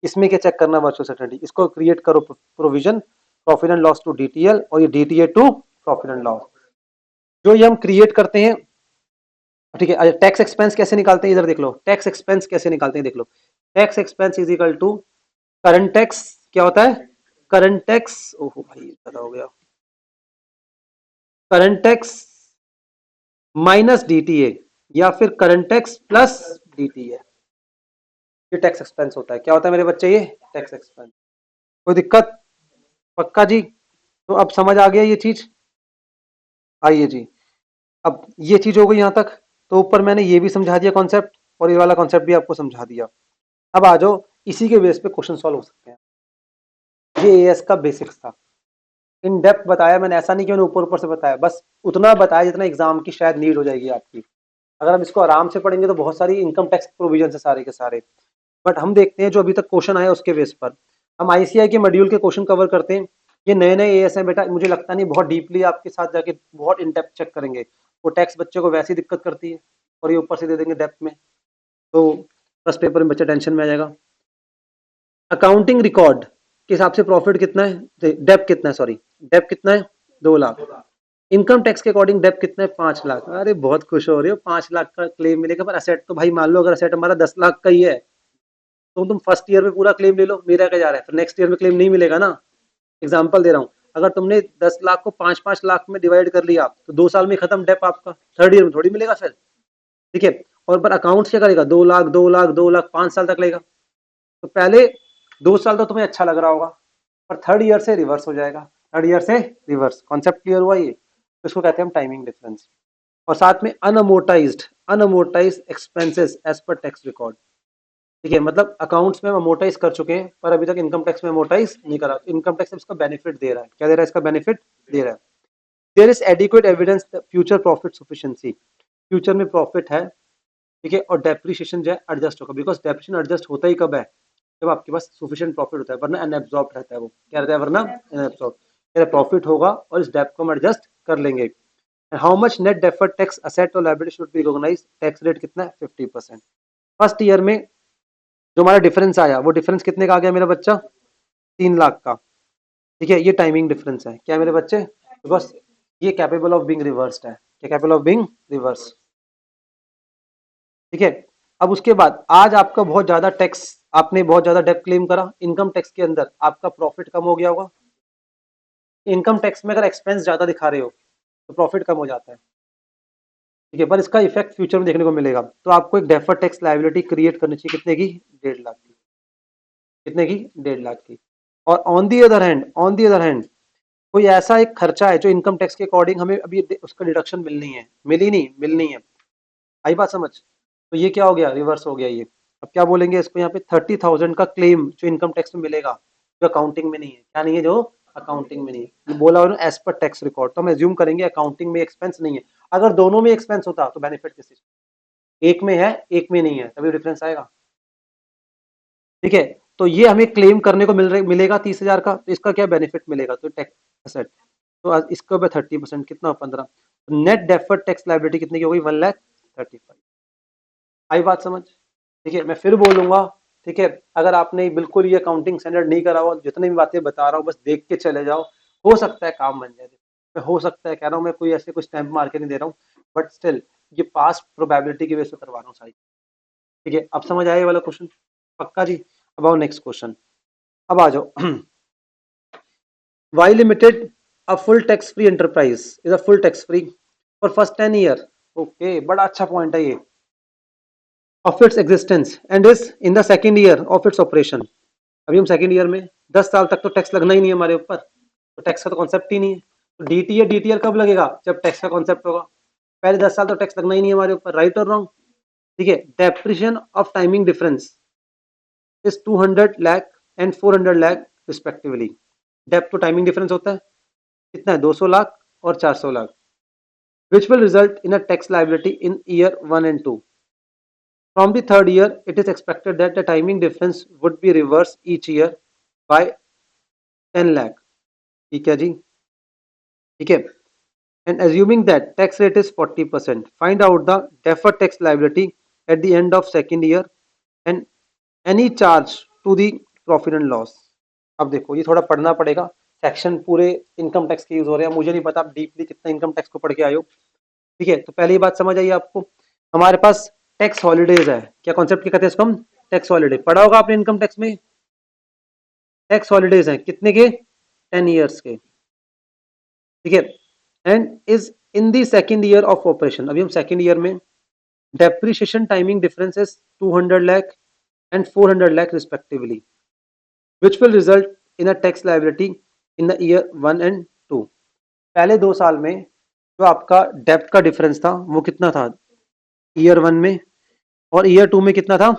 इसमें क्या चेक करना, वर्चुअल सर्टेनिटी, इसको क्रिएट करो provision, profit and loss to DTL, और ये DTA to profit and loss, जो ये हम क्रिएट करते हैं। ठीक है, टैक्स एक्सपेंस कैसे निकालते हैं, इधर देख लो, टैक्स एक्सपेंस कैसे निकालते हैं, देख लो, tax expense is equal to current tax, क्या होता है, करंट टैक्स, ओहो भाई ज्यादा हो गया, करंट टैक्स माइनस डीटीए, या फिर करंट टैक्स प्लस डीटीए, ये टैक्स एक्सपेंस होता है। क्या होता है मेरे बच्चे, ये टैक्स एक्सपेंस। कोई दिक्कत, पक्का जी। तो अब समझ आ गया ये चीज, आइए जी, अब ये चीज हो गई यहां तक, तो ऊपर मैंने ये भी समझा दिया कॉन्सेप्ट, और ये वाला कॉन्सेप्ट भी आपको समझा दिया। अब आ जाओ, इसी के बेस पे क्वेश्चन सॉल्व हो सकते हैं। ये एएस का बेसिक्स था, इन डेप्थ बताया मैंने, ऐसा नहीं कि मैंने ऊपर ऊपर से बताया, बस उतना बताया जितना एग्जाम की शायद नीड हो जाएगी आपकी। अगर हम इसको आराम से पढ़ेंगे तो बहुत सारी इनकम टैक्स प्रोविजन है सारे के सारे, बट हम देखते हैं जो अभी तक क्वेश्चन आया उसके बेस पर। हम आईसीआई के मॉड्यूल के क्वेश्चन कवर करते हैं, ये नए नए एएस हैं बेटा, मुझे लगता नहीं बहुत डीपली आपके साथ जाके बहुत इन डेप्थ चेक करेंगे, वो टैक्स बच्चे को वैसी दिक्कत करती है और ये ऊपर से दे देंगे डेप्थ में। तो फर्स्ट पेपर में बच्चा टेंशन में आ जाएगा। अकाउंटिंग रिकॉर्ड के हिसाब से प्रॉफिट कितना है, डेप कितना है, सॉरी डेप कितना है 2 लाख। इनकम टैक्स के अकॉर्डिंग डेप कितना है 5 लाख। अरे बहुत खुश हो रहे हो, 5 लाख का क्लेम मिलेगा, पर असेट तो भाई मान लो अगर असेट हमारा 10 लाख का ही है तो तुम फर्स्ट ईयर में पूरा क्लेम ले लो, मेरा क्या जा रहा है, फिर नेक्स्ट ईयर में क्लेम नहीं मिलेगा ना। एग्जाम्पल दे रहा हूँ, अगर तुमने 10 लाख को 5-5 लाख में डिवाइड कर लिया तो 2 साल में खत्म डेप आपका, थर्ड ईयर में थोड़ी मिलेगा फिर। ठीक है, और पर अकाउंट क्या करेगा, 2 लाख 2 लाख 2 लाख 5 साल तक लेगा। तो पहले 2 साल तो तुम्हें अच्छा लग रहा होगा, पर थर्ड ईयर से रिवर्स हो जाएगा, थर्ड ईयर से रिवर्स। कॉन्सेप्ट क्लियर हुआ ये, तो इसको कहते हैं हम टाइमिंग डिफरेंस। और साथ में unamortized expenses as per tax record. ठीक है, मतलब अकाउंट्स में हम अमोर्टाइज कर चुके हैं पर अभी तक इनकम टैक्स में अमोर्टाइज नहीं करा, इनकम टैक्स इसका बेनिफिट दे रहा है। क्या दे रहा है, इसका बेनिफिट दे रहा है। There is adequate evidence future profit sufficiency, future में प्रॉफिट है। ठीक है, और डेप्रिसिएशन जो है एडजस्ट होगा, बिकॉज डेप्रिसिएशन एडजस्ट होता ही कब है, जब आपके पास सफिशिएंट प्रॉफिट होता है, वरना अनएब्जॉर्ब रहता है वो। क्या रहता है, वरना अनएब्जॉर्ब। प्रॉफिट होगा और इस डेप को हम एडजस्ट कर लेंगे। How much net deferred tax asset और liability should be recognized, tax rate कितना है 50%। फर्स्ट ईयर में जो हमारा डिफरेंस आया वो डिफरेंस कितने का आ गया मेरा बच्चा, 3 लाख का। ठीक है, ये टाइमिंग डिफरेंस है क्या मेरे बच्चे, बिकॉज ये कैपेबल ऑफ बीइंग रिवर्स्ड है। क्या कैपेबल ऑफ बीइंग रिवर्स। ठीक है, अब उसके बाद आज आपका बहुत ज्यादा टैक्स, आपने बहुत ज्यादा डेप क्लेम करा, इनकम टैक्स के अंदर आपका प्रॉफिट कम हो गया होगा। इनकम टैक्स में अगर एक्सपेंस ज्यादा दिखा रहे हो तो प्रॉफिट कम हो जाता है। ठीक है, पर इसका इफेक्ट फ्यूचर में देखने को मिलेगा। तो आपको एक डेफर्ड टैक्स लायबिलिटी क्रिएट करनी चाहिए, कितने की, 1.5 लाख की। कितने की, 1.5 लाख की। और ऑन दी अदर हैंड कोई ऐसा एक खर्चा है जो इनकम टैक्स के अकॉर्डिंग हमें अभी उसका डिडक्शन मिलनी है, मिली नहीं, मिलनी है। आई बात समझ, तो ये क्या हो गया, रिवर्स हो गया ये। अब क्या बोलेंगे इसको, यहाँ पे 30,000 का क्लेम जो इनकम टैक्स में मिलेगा, जो अकाउंटिंग में नहीं है। क्या नहीं है, जो अकाउंटिंग में नहीं है, ये बोला उन्होंने एज पर टैक्स रिकॉर्ड, तो हम एज्यूम करेंगे अकाउंटिंग में एक्सपेंस नहीं है। अगर दोनों में एक्सपेंस होता तो बेनिफिट किस चीज, एक में है एक में नहीं है, तभी डिफरेंस आएगा। ठीक है, तो ये हमें क्लेम करने को मिलेगा 30,000 का, तो इसका क्या बेनिफिट मिलेगा, तो टैक्स असेट, तो इसके ऊपर 30%, कितना 15। नेट डेफर्ड टैक्स लायबिलिटी कितनी की हो गई, 1,35,000। आई बात समझ। ठीक है, मैं फिर बोलूंगा। ठीक है, अगर आपने बिल्कुल ये अकाउंटिंग स्टैंडर्ड नहीं करा हो, जितनी भी बातें बता रहा हूँ बस देख के चले जाओ, हो सकता है काम बन जाए। मैं हो सकता है कह रहा हूँ, मैं कोई ऐसे कोई स्टैंप मार के नहीं दे रहा हूँ, बट स्टिल ये पास प्रोबेबिलिटी की वजह से करवा रहा हूँ सारी। ठीक है, अब समझ आया ये वाला क्वेश्चन, पक्का जी। अब आओ नेक्स्ट क्वेश्चन, अब आ जाओ। Y limited a full tax free enterprise is a full tax free for first 10 year. Okay, बड़ा अच्छा पॉइंट है ये, of its existence and is in the second year of its operation. अभी हम सेकेंड ईयर में, 10 साल तक तो टैक्स लगना ही नहीं है हमारे ऊपर, तो टैक्स का तो कॉन्सेप्ट ही नहीं है। तो डीटीए डीटीएल कब लगेगा, जब टैक्स का कॉन्सेप्ट होगा। पहले 10 साल तो टैक्स लगना ही नहीं है हमारे ऊपर, राइट और रॉन्ग। ठीक है, depreciation of timing difference is 200 lakh and 400 lakh respectively. Dep तो टाइमिंग डिफरेंस होता है, कितना है, 200 लाख और 400 lakh, which will result in a tax liability in year 1 and 2. From the third year, it is expected that the timing difference would be reversed each year by 10 lakh. ठीक है जी, ठीक है। And assuming that tax rate is 40%, find out the deferred tax liability at the end of second year and any charge to the profit and loss. अब देखो ये थोड़ा पढ़ना पड़ेगा, सेक्शन पूरे इनकम टैक्स के यूज हो रहे हैं, मुझे नहीं पता आप डीपली कितना इनकम टैक्स को पढ़ के आए हो। ठीक है, तो पहले ये बात समझ आई आपको, हमारे पास टैक्स हॉलीडेज है। क्या कॉन्सेप्ट क्या कहते हैं इसको हम, टैक्स हॉलीडे। पढ़ा होगा आपने इनकम टैक्स में, टैक्स हॉलीडेज हैं कितने के, 10 ईयर्स के। ठीक है, and is in the second year of operation, अभी हम सेकेंड ईयर में। Depreciation timing differences 200 lakh and 400 lakh respectively, which will result in a tax liability in the year 1 and 2। पहले 2 साल में जो आपका डेप्ट का डिफरेंस था वो कितना था ईयर 1 में, और ईयर 2 में कितना था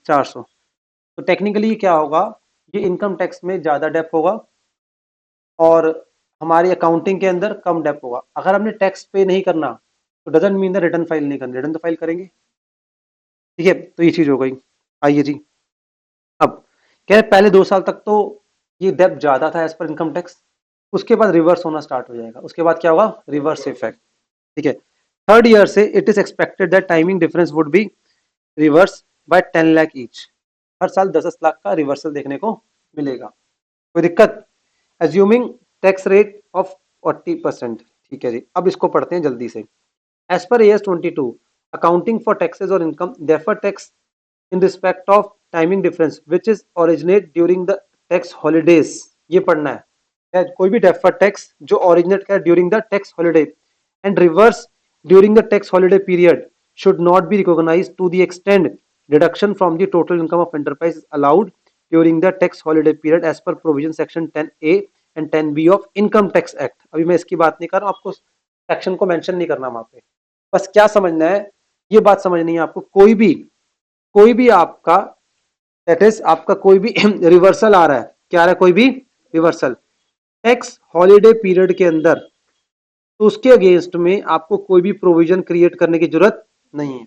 400। तो टेक्निकली क्या होगा, ये इनकम टैक्स में ज्यादा डेप होगा और हमारी अकाउंटिंग के अंदर कम डेप होगा। अगर हमने टैक्स पे नहीं करना तो doesn't mean the return file नहीं करनी, रिटर्न तो फाइल करेंगे। ठीक है, तो ये चीज हो गई। आइए जी, अब क्या है, पहले 2 साल तक तो ये डेप ज्यादा था एज पर इनकम टैक्स, उसके बाद रिवर्स होना स्टार्ट हो जाएगा, उसके बाद क्या होगा, रिवर्स इफेक्ट। ठीक है, थर्ड ईयर से it is expected that timing difference would be reverse by 10 lakh each. हर साल 10 लाख का रिवर्सल देखने को मिलेगा। कोई दिक्कत? Assuming tax rate of 40%। ठीक है जी, अब इसको पढ़ते हैं जल्दी से। As per AS 22 accounting for taxes और income defer tax in respect of timing difference which is originate during the tax holidays। ये पढ़ना है कोई भी डेफर टैक्स जो ओरिजिनेट कर during the tax holiday and reverse during the tax holiday period should not be recognized to the extent deduction from the total income of enterprise is allowed during the tax holiday period as per provision section 10A and 10B of income tax act। अभी मैं इसकी बात नहीं कर रहा हूं, आपको सेक्शन को मेंशन नहीं करना वहां पे, बस क्या समझना है, ये बात समझनी है आपको। कोई भी आपका दैट इज आपका कोई भी रिवर्सल आ रहा है, क्या आ रहा है, कोई भी रिवर्सल टैक्स हॉलिडे पीरियड के अंदर, तो उसके अगेंस्ट में आपको कोई भी प्रोविजन क्रिएट करने की जरूरत नहीं है।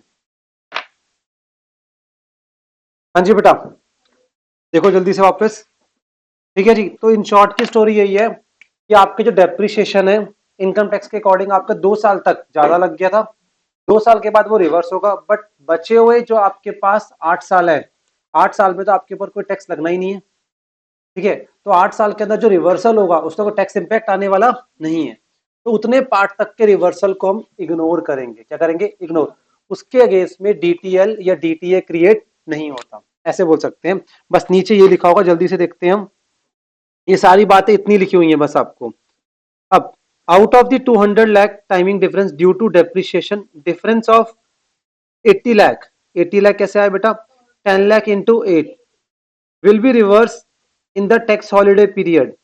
हाँ जी बेटा, देखो जल्दी से वापस। ठीक है जी, तो इन शॉर्ट की स्टोरी यही है कि आपके जो डेप्रिसिएशन है इनकम टैक्स के अकॉर्डिंग आपका 2 साल तक ज्यादा लग गया था, 2 साल के बाद वो रिवर्स होगा, बट बचे हुए जो आपके पास 8 साल है, 8 साल में तो आपके ऊपर कोई टैक्स लगना ही नहीं है। ठीक है, तो 8 साल के अंदर जो रिवर्सल होगा उसका कोई टैक्स इंपैक्ट आने वाला नहीं है, तो उतने पार्ट तक के रिवर्सल को हम इग्नोर करेंगे। क्या करेंगे? इग्नोर। उसके अगेंस्ट में DTL या DTA क्रिएट नहीं होता, ऐसे बोल सकते हैं। बस नीचे ये लिखा होगा, जल्दी से देखते हैं हम। ये सारी बातें इतनी लिखी हुई हैं बस आपको। अब out of the 200 lakh timing difference due to depreciation difference of 80 lakh, 80 lakh कैसे आया बेटा? 10 lakh into 8 will be reversed in the tax holiday period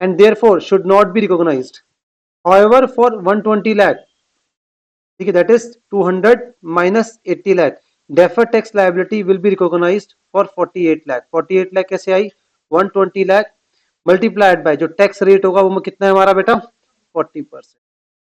and therefore should not be recognized। However, for 120 lakh, ठीक है, that is 200 minus 80 lakh, deferred tax liability will be recognized for 48 lakh। 48 lakh कैसे आई? 120 lakh मल्टीप्लाइड बाय जो टैक्स रेट होगा वो कितना है हमारा बेटा? 40%।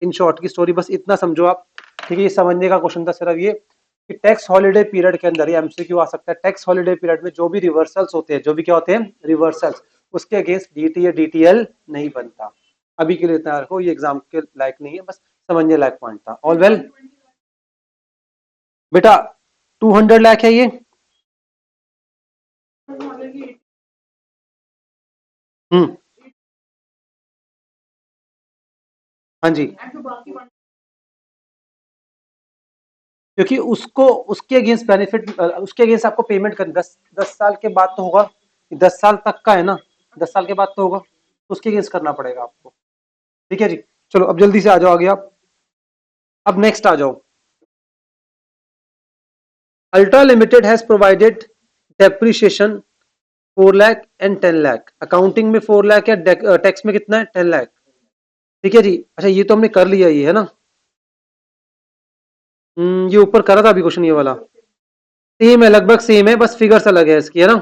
इन शॉर्ट की स्टोरी बस इतना समझो आप। ठीक है, ये समझने का क्वेश्चन था सिर्फ ये कि टैक्स हॉलिडे पीरियड के अंदर, ये एमसीक्यू आ सकता है, टैक्स हॉलिडे पीरियड में जो भी रिवर्सल्स होते हैं, जो भी क्या होते हैं रिवर्सल्स, उसके अगेंस्ट DTA DTL नहीं बनता। अभी के लिए इतना रखो, ये एग्जाम के लायक नहीं है, बस समझने लायक पॉइंट था। ऑल वेल बेटा, 200 लाख है ये। हम्म, हाँ जी, क्योंकि उसको उसके अगेंस्ट बेनिफिट, उसके अगेंस्ट आपको पेमेंट करनी, 10 साल के बाद तो होगा, 10 साल तक का है ना, 10 साल के बाद तो होगा, तो उसके अगेंस्ट करना पड़ेगा आपको। ठीक है जी, चलो अब जल्दी से आ जाओ आगे आप। अब नेक्स्ट आ जाओ। Ultra limited has provided depreciation 4 lakh and 10 lakh. Accounting में 4 लाख है, टैक्स में कितना है? 10 लाख। ठीक है जी, अच्छा ये तो हमने कर लिया, ये है ना। ये ऊपर करा था अभी क्वेश्चन ये वाला, सेम है, लगभग सेम है, बस फिगर्स अलग है इसकी, है ना।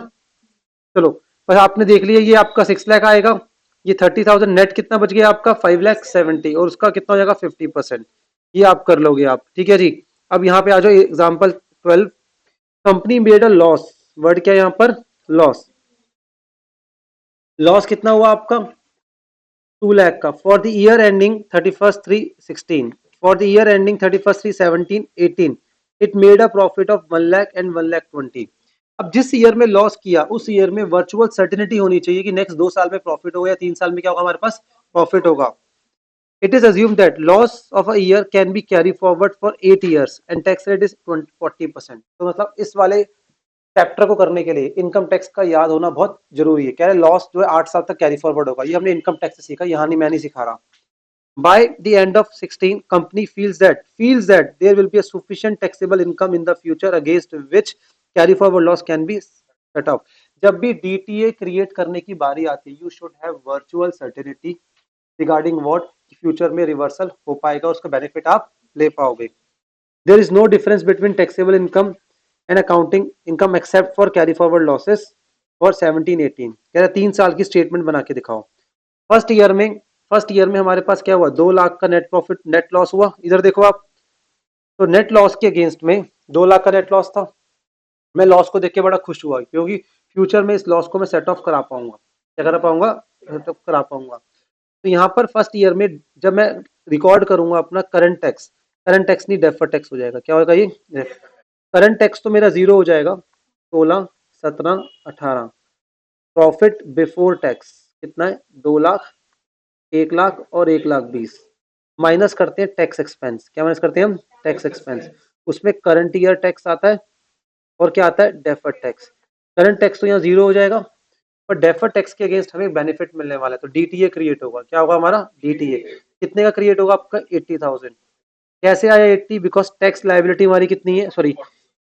चलो, बस आपने देख लिया, ये आपका 6 लाख आएगा, ये 30,000 नेट कितना बच गया आपका? 5,70,000, और उसका कितना हो जाएगा? 50%। ये आप कर लोगे आप। ठीक है जी, अब यहाँ पे आ जाओ example 12। Company made a loss, word क्या है यहाँ पर? लॉस। लॉस कितना हुआ आपका? 2 लाख का for the year ending 31/3/16। For the year ending 31/3/17/18 it made a profit of 1 lakh and 1,20,000। अब जिस ईयर में लॉस किया उस ईयर में वर्चुअल सर्टिनिटी होनी चाहिए कि नेक्स्ट 2 साल में प्रॉफिट होगा या 3 साल में क्या होगा हमारे पास? प्रॉफिट होगा। It is assume that loss of a year can be carry forward for 8 years and tax rate is 40%। तो मतलब इस वाले चैप्टर को करने के लिए इनकम टैक्स का याद होना बहुत जरूरी है। कह रहे लॉस जो है 8 साल तक कैरी फॉरवर्ड होगा, ये हमने इनकम टैक्स से सीखा, यहाँ नहीं, मैं नहीं सिखा रहा। By the end of 16, company feels that there will be a sufficient taxable income in the future against which carry forward loss can be set off। जब भी DTA क्रिएट करने की बारी आती है, you should have virtual certainty regarding what future में रिवर्सल हो पाएगा, उसका बेनिफिट आप ले पाओगे। There is no difference between taxable income and accounting income except for carry forward losses for 17-18। कह रहा 3 साल की स्टेटमेंट बना के दिखाओ। फर्स्ट ईयर में हमारे पास क्या हुआ? 2 लाख का नेट प्रॉफिट, नेट लॉस हुआ। इधर देखो आप, तो नेट लॉस के अगेंस्ट में 2 लाख का नेट लॉस था। मैं लॉस को देख के बड़ा खुश हुआ क्योंकि फ्यूचर में इस लॉस को मैं सेट ऑफ करा पाऊंगा। क्या करा पाऊंगा? सेट ऑफ करा पाऊंगा। तो यहाँ पर फर्स्ट ईयर में जब मैं रिकॉर्ड करूंगा अपना करंट टैक्स नहीं डेफर टैक्स हो जाएगा। क्या होगा? ये करंट टैक्स तो मेरा 0 हो जाएगा, 16, 17, 18। प्रॉफिट बिफोर टैक्स कितना है? 2 लाख, 1 लाख और 1,20,000। माइनस करते हैं टैक्स एक्सपेंस। क्या माइनस करते हैं हम? Tax expense. उसमें करंट ईयर टैक्स आता है और क्या आता है? Deferred tax. करंट टैक्स तो यहाँ जीरो हो जाएगा, पर डेफर्ड टैक्स के अगेंस्ट हमें बेनिफिट मिलने वाला है, तो डीटीए क्रिएट होगा। क्या होगा हमारा? डीटीए। कितने का क्रिएट होगा आपका? 80,000। कैसे आया 80? बिकॉज टैक्स लाइबिलिटी हमारी कितनी है, सॉरी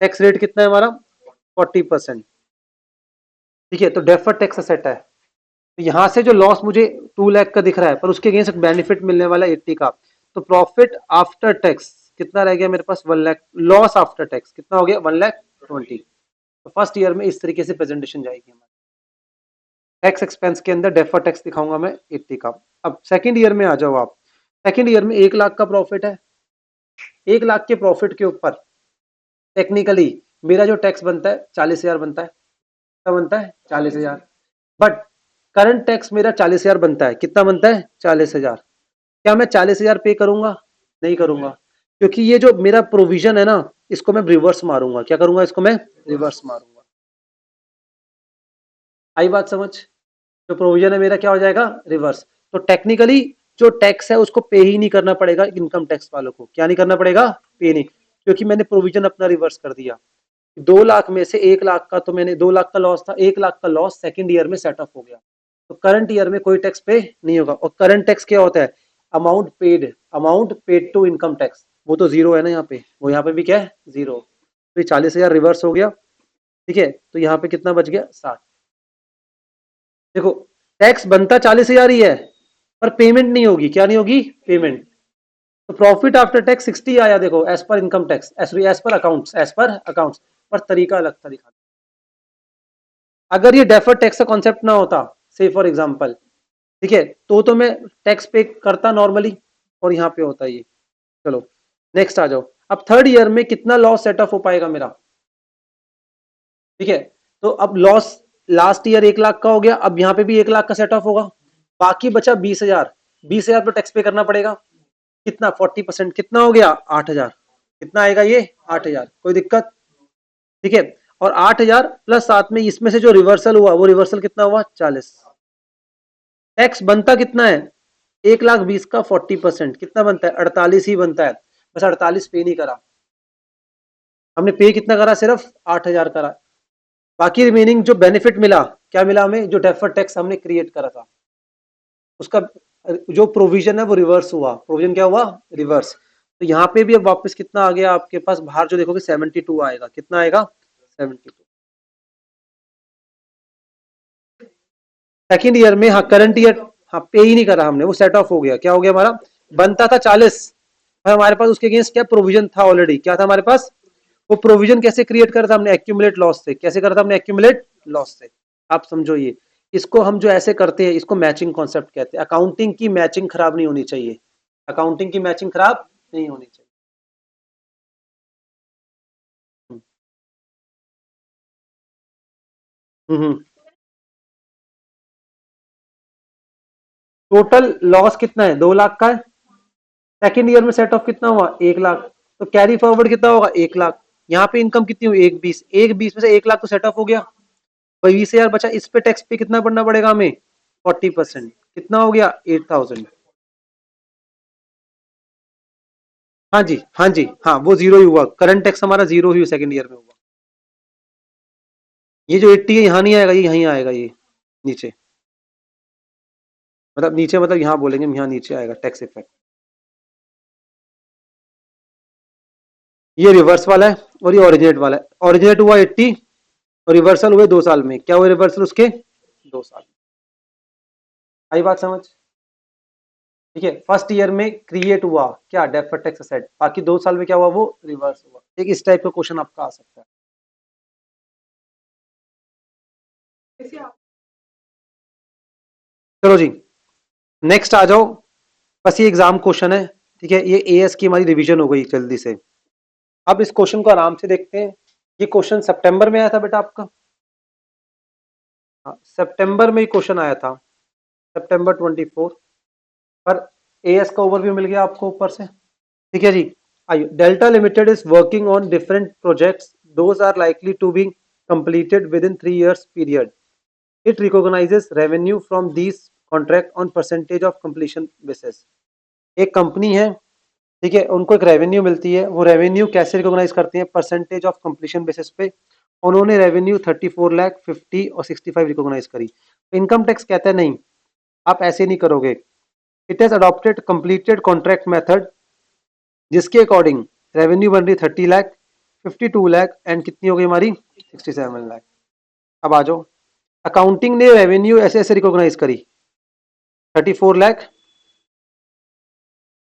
टैक्स रेट कितना है हमारा? 40%। ठीक है, तो डेफर्ड टैक्स असेट है। तो यहां से जो लॉस मुझे 2 लाख का दिख रहा है, पर उसके अगेंस्ट बेनिफिट मिलने वाला है 80 का, तो प्रॉफिट आफ्टर टैक्स कितना रह गया मेरे पास? 1 लाख। लॉस आफ्टर टैक्स कितना हो गया? 1,20,000। तो फर्स्ट ईयर में इस तरीके से प्रेजेंटेशन जाएगी हमारी। टैक्स एक्सपेंस के अंदर डेफर टैक्स दिखाऊंगा मैं 80 का। अब सेकंड ईयर में आ जाओ आप। सेकंड ईयर में 1 लाख का प्रॉफिट है। 1 लाख के प्रॉफिट के ऊपर टेक्निकली मेरा जो टैक्स बनता है 40,000 बनता है। कितना बनता है? 40,000। बट करंट टैक्स मेरा 40,000 बनता है। कितना बनता है? 40,000। क्या मैं 40,000 पे करूंगा? नहीं करूंगा, क्योंकि ये जो मेरा प्रोविजन है ना, इसको मैं रिवर्स मारूंगा। क्या करूंगा? इसको मैं रिवर्स मारूंगा। आई बात समझ? जो प्रोविजन है मेरा क्या हो जाएगा? रिवर्स। तो टेक्निकली जो टैक्स है उसको पे ही नहीं करना पड़ेगा इनकम टैक्स वालों को। क्या नहीं करना पड़ेगा? पे नहीं, क्योंकि मैंने प्रोविजन अपना रिवर्स कर दिया। 2 लाख में से 1 लाख का तो मैंने, 2 लाख का लॉस था, 1 लाख का लॉस सेकंड ईयर में सेट ऑफ हो गया। तो करंट ईयर में कोई टैक्स पे नहीं होगा। और करंट टैक्स क्या होता है? Amount paid to income tax. वो तो जीरो है ना यहाँ पे, वो यहाँ पे भी क्या है? जीरो। तो ये 40,000 रिवर्स हो गया। ठीक है, तो यहाँ पे कितना बच गया? 60। देखो, टैक्स बनता 40,000 ही है, पर पेमेंट नहीं होगी। क्या नहीं होगी? पेमेंट। तो प्रॉफिट आफ्टर टैक्स 60 आया। देखो, as per income tax, as per accounts, पर तरीका अलग था दिखाने। अगर ये डेफर्ड टैक्स का कॉन्सेप्ट ना होता, से फॉर एग्जांपल, ठीक है, तो मैं टैक्स पे करता नॉर्मली, और यहाँ पे होता ये। चलो नेक्स्ट आ जाओ। अब थर्ड ईयर में कितना लॉस सेट ऑफ हो पाएगा मेरा? ठीक है, तो अब लॉस लास्ट ईयर 1 लाख का हो गया, अब यहाँ पे भी 1 लाख का सेट ऑफ होगा। बाकी बचा 20,000। 20,000 तो टैक्स पे करना पड़ेगा। कितना? 40%। कितना हो गया? 8,000। कितना आएगा ये? 8,000। कोई दिक्कत? ठीक है, और 8,000 प्लस साथ में इसमें से जो रिवर्सल हुआ, वो रिवर्सल कितना हुआ? 40। टैक्स बनता कितना है? 1,20,000 का 40% कितना बनता है? 48 ही बनता है। बस 48 पे नहीं करा हमने। पे कितना करा? सिर्फ 8,000 करा। बाकी रिमेनिंग जो बेनिफिट मिला, क्या मिला हमें? जो डेफर्ड टैक्स हमने क्रिएट करा था, उसका जो प्रोविजन है वो रिवर्स हुआ। प्रोविजन क्या हुआ? रिवर्स। तो यहाँ पे भी अब वापस कितना आ गया आपके पास? बाहर जो देखोगे 72 आएगा। कितना आएगा? 72। सेकेंड ईयर में, हाँ करंट ईयर, हाँ पे ही नहीं करा हमने, वो सेट ऑफ हो गया। क्या हो गया हमारा? बनता था 40, और हमारे पास उसके अगेंस्ट क्या प्रोविजन था? ऑलरेडी क्या था हमारे पास? वो प्रोविजन कैसे क्रिएट करा था हमने? एक्यूमुलेट लॉस से। कैसे करा था हमने? एक्यूमुलेट लॉस से। आप समझो ये, इसको हम जो ऐसे करते हैं, इसको मैचिंग कॉन्सेप्ट कहते हैं। अकाउंटिंग की मैचिंग खराब नहीं होनी चाहिए। अकाउंटिंग की मैचिंग खराब नहीं होनी चाहिए। हम्म। टोटल लॉस कितना है? 2 लाख का है। सेकेंड ईयर में सेट ऑफ कितना हुआ? 1 लाख। तो कैरी फॉरवर्ड कितना होगा? 1 लाख। यहाँ पे इनकम कितनी हुई? 1,20,000। 1,20,000 में से 1 लाख तो सेट ऑफ हो गया, 20,000 बचा। इस पे टैक्स पे कितना पड़ना पड़ेगा हमें? 40%। कितना हो गया? 8,000। हाँ जी, हाँ जी, हाँ, वो जीरो ही हुआ। करंट टैक्स हमारा जीरो ही सेकंड ईयर में हुआ। ये जो 80 है यहाँ नहीं आएगा, ये यहीं आएगा, ये नीचे। मतलब नीचे, मतलब यहाँ बोलेंगे, यहाँ नीचे आएगा टैक्स इफेक्ट। ये रिवर्स वाला है और ये ओरिजिनेट वाला है। ओरिजिनेट हुआ 80 और रिवर्सल हुए 2 साल में। क्या हुआ रिवर्सल उसके? 2 साल। आई बात समझ? ठीक है, फर्स्ट ईयर में क्रिएट हुआ क्या? Deferred tax asset. बाकी 2 साल में क्या हुआ? वो रिवर्स हुआ। एक इस टाइप का क्वेश्चन आपका आ सकता है। चलो जी, नेक्स्ट आ जाओ। बस ये एग्जाम क्वेश्चन है। ठीक है, ये एएस की हमारी रिवीजन हो गई जल्दी से। अब इस क्वेश्चन को आराम से देखते हैं। ये क्वेश्चन सितंबर में आया था बेटा आपका। हाँ, सितंबर में क्वेश्चन आया था, सितंबर 24। पर एएस का ओवरव्यू मिल गया आपको ऊपर से। ठीक है जी, आइए। Delta limited is working on different projects, those are likely to be completed within 3 years period. It recognizes revenue from these contract on percentage of completion basis. एक कंपनी है, ठीक है, उनको एक रेवेन्यू मिलती है, वो रेवेन्यू कैसे रिकॉग्नाइज करते हैं? परसेंटेज ऑफ कंप्लीशन बेसिस पे। उन्होंने रेवेन्यू 34 लाख 50 और 65 रिकॉग्नाइज करी। इनकम टैक्स कहता है नहीं, आप ऐसे नहीं करोगे। It has adopted completed contract method, जिसके अकॉर्डिंग रेवेन्यू बन रही 30 लाख 52 लाख एंड कितनी हो गई हमारी 67 लाख। अब आ जाओ, अकाउंटिंग ने रेवेन्यू ऐसे ऐसे रिकॉग्नाइज करी, 34 लाख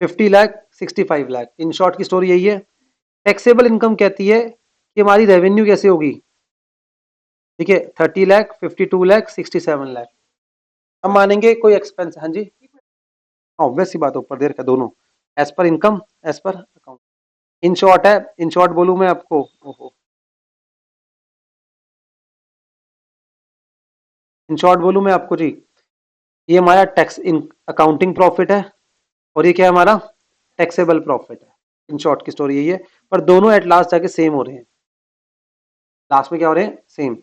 50 लाख 65 लाख। इन शॉर्ट की स्टोरी यही है। टैक्सेबल इनकम कहती है कि हमारी रेवेन्यू कैसे होगी, ठीक है, 30 लाख 52 लाख 67 लाख। हम मानेंगे कोई एक्सपेंस, हाँ जी, ऑब्वियस सी बात, ऊपर देर का दोनों as per income as per account. In short है, इन शॉर्ट बोलूं मैं आपको, ओहो, इन शॉर्ट बोलूं मैं आपको जी, ये हमारा टैक्स अकाउंटिंग प्रॉफिट है और ये क्या है हमारा टैक्सेबल प्रॉफिट है। इन शॉर्ट की स्टोरी यही है, पर दोनों एट लास्ट जाके सेम हो रहे हैं। लास्ट में क्या हो रहे हैं? सेम।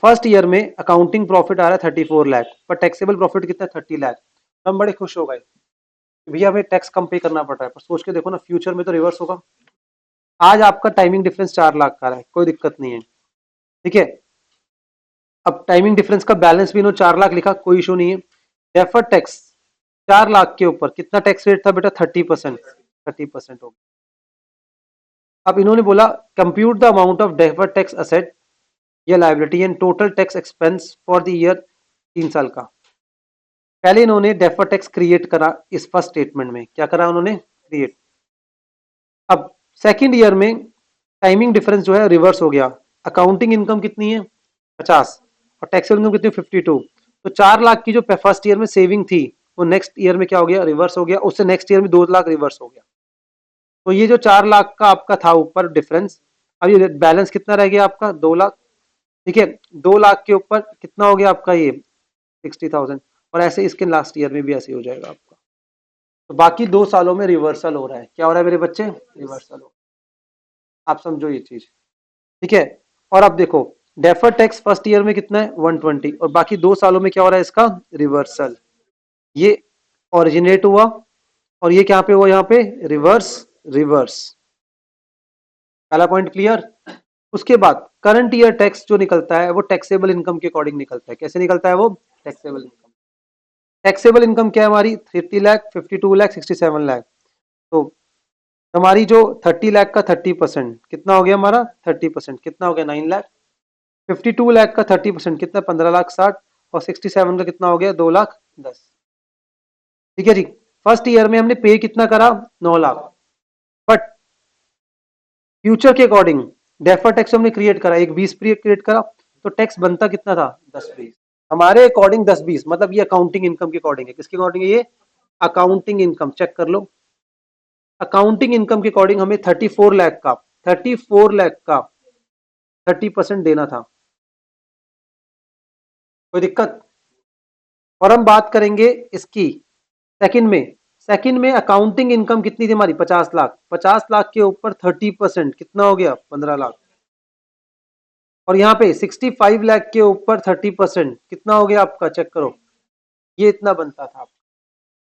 फर्स्ट ईयर में अकाउंटिंग प्रॉफिट आ रहा है 34 लाख, पर टैक्सेबल प्रॉफिट कितना है 30 लाख। हम बड़े खुश हो गए, भैया हमें टैक्स कम पे करना पड़ रहा है, पर सोच के देखो ना, फ्यूचर में तो रिवर्स होगा। आज आपका टाइमिंग डिफरेंस 4 लाख का है, कोई दिक्कत नहीं है, ठीक है। अब टाइमिंग डिफरेंस का बैलेंस भी इन्होंने 4 लाख लिखा, कोई इशू नहीं है। डेफर्ड टैक्स 4 लाख के ऊपर कितना टैक्स रेट था बेटा? 30%। 30% हो गया। अब इन्होंने बोला compute the amount of deferred tax asset या liability and total tax expense for the year 3 साल का। पहले इन्होंने डेफर्ड टैक्स क्रिएट करा, इस फर्स्ट स्टेटमेंट में क्या करा उन्होंने? क्रिएट। अब सेकंड ईयर में टाइमिंग डिफरेंस जो है रिवर्स हो गया। अकाउंटिंग इनकम कितनी है? 50 और टैक्सेबल इनकम कितनी? 52। तो 4 लाख की जो फर्स्ट ईयर में सेविंग थी, वो नेक्स्ट ईयर में क्या हो गया? रिवर्स हो गया। उससे नेक्स्ट ईयर में 2 लाख रिवर्स हो गया। तो ये जो 4 लाख का आपका था ऊपर डिफरेंस, अब ये बैलेंस कितना रह गया आपका? 2 लाख, ठीक है। 2 लाख के ऊपर कितना हो गया आपका? ये 60,000। और ऐसे इसके लास्ट ईयर में भी ऐसे हो जाएगा आपका। तो बाकी 2 सालों में रिवर्सल हो रहा है। क्या हो रहा है मेरे बच्चे? रिवर्सल हो। आप समझो ये चीज, ठीक है। और अब देखो, डेफर्ड टैक्स फर्स्ट ईयर में कितना है? 120, और बाकी 2 सालों में क्या हो रहा है इसका? रिवर्सल। ये ओरिजिनेट हुआ और ये क्या पे हुआ? यहाँ पे रिवर्स। रिवर्स, पहला पॉइंट क्लियर। उसके बाद करंट ईयर टैक्स जो निकलता है वो टैक्सेबल इनकम के अकॉर्डिंग निकलता है। कैसे निकलता है वो? Taxable income. टैक्सेबल इनकम क्या है हमारी? 30 लाख 52 लाख 67 लाख। तो हमारी जो 30 लाख का 30% कितना हो गया हमारा? 30% कितना हो गया? 9 लाख। 52 लाख का 30% कितना? 15 लाख 60। और 67 का कितना हो गया? 2 लाख 10। ठीक है जी। फर्स्ट ईयर में हमने पे कितना करा? 9 लाख। बट फ्यूचर के अकॉर्डिंग डेफर टैक्स हमने क्रिएट करा, एक 20 पीरियड क्रिएट करा, तो टैक्स बनता कितना था? 10-20। हमारे अकॉर्डिंग 10-20, मतलब ये अकाउंटिंग इनकम के अकॉर्डिंग है। किसके अकॉर्डिंग है ये? Accounting income. चेक कर लो, अकाउंटिंग इनकम के अकॉर्डिंग हमें 34 लाख का 34 लाख का 30% देना था। कोई दिक्कत? और हम बात करेंगे इसकी सेकंड में। सेकंड में अकाउंटिंग इनकम कितनी थी हमारी? 50 लाख। 50 लाख के ऊपर 30% कितना हो गया? 15 लाख। और यहाँ पे 65 लाख के ऊपर 30% कितना हो गया आपका? चेक करो, ये इतना बनता था।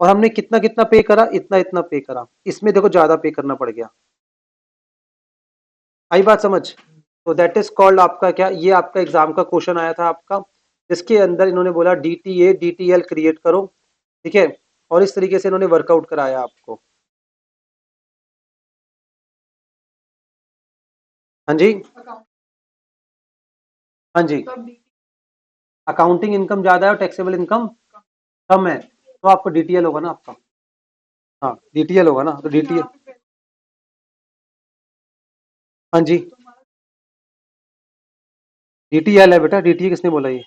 और हमने कितना कितना पे करा? इतना इतना पे करा। इसमें देखो ज्यादा पे करना पड़ गया। आई बात समझ? तो दैट इज कॉल्ड आपका क्या, ये आपका एग्जाम का क्वेश्चन आया था आपका, जिसके अंदर इन्होंने बोला डीटीए डीटीएल क्रिएट करो, ठीक है। और इस तरीके से इन्होंने वर्कआउट कराया आपको। हाँ जी, हाँ जी। अकाउंटिंग इनकम ज्यादा है और टैक्सेबल इनकम कम है, तो आपको डीटीएल होगा ना आपका। हाँ, डीटीएल होगा ना, तो डीटीएल। हाँ जी, डीटीएल है बेटा। डीटीए किसने बोला? ये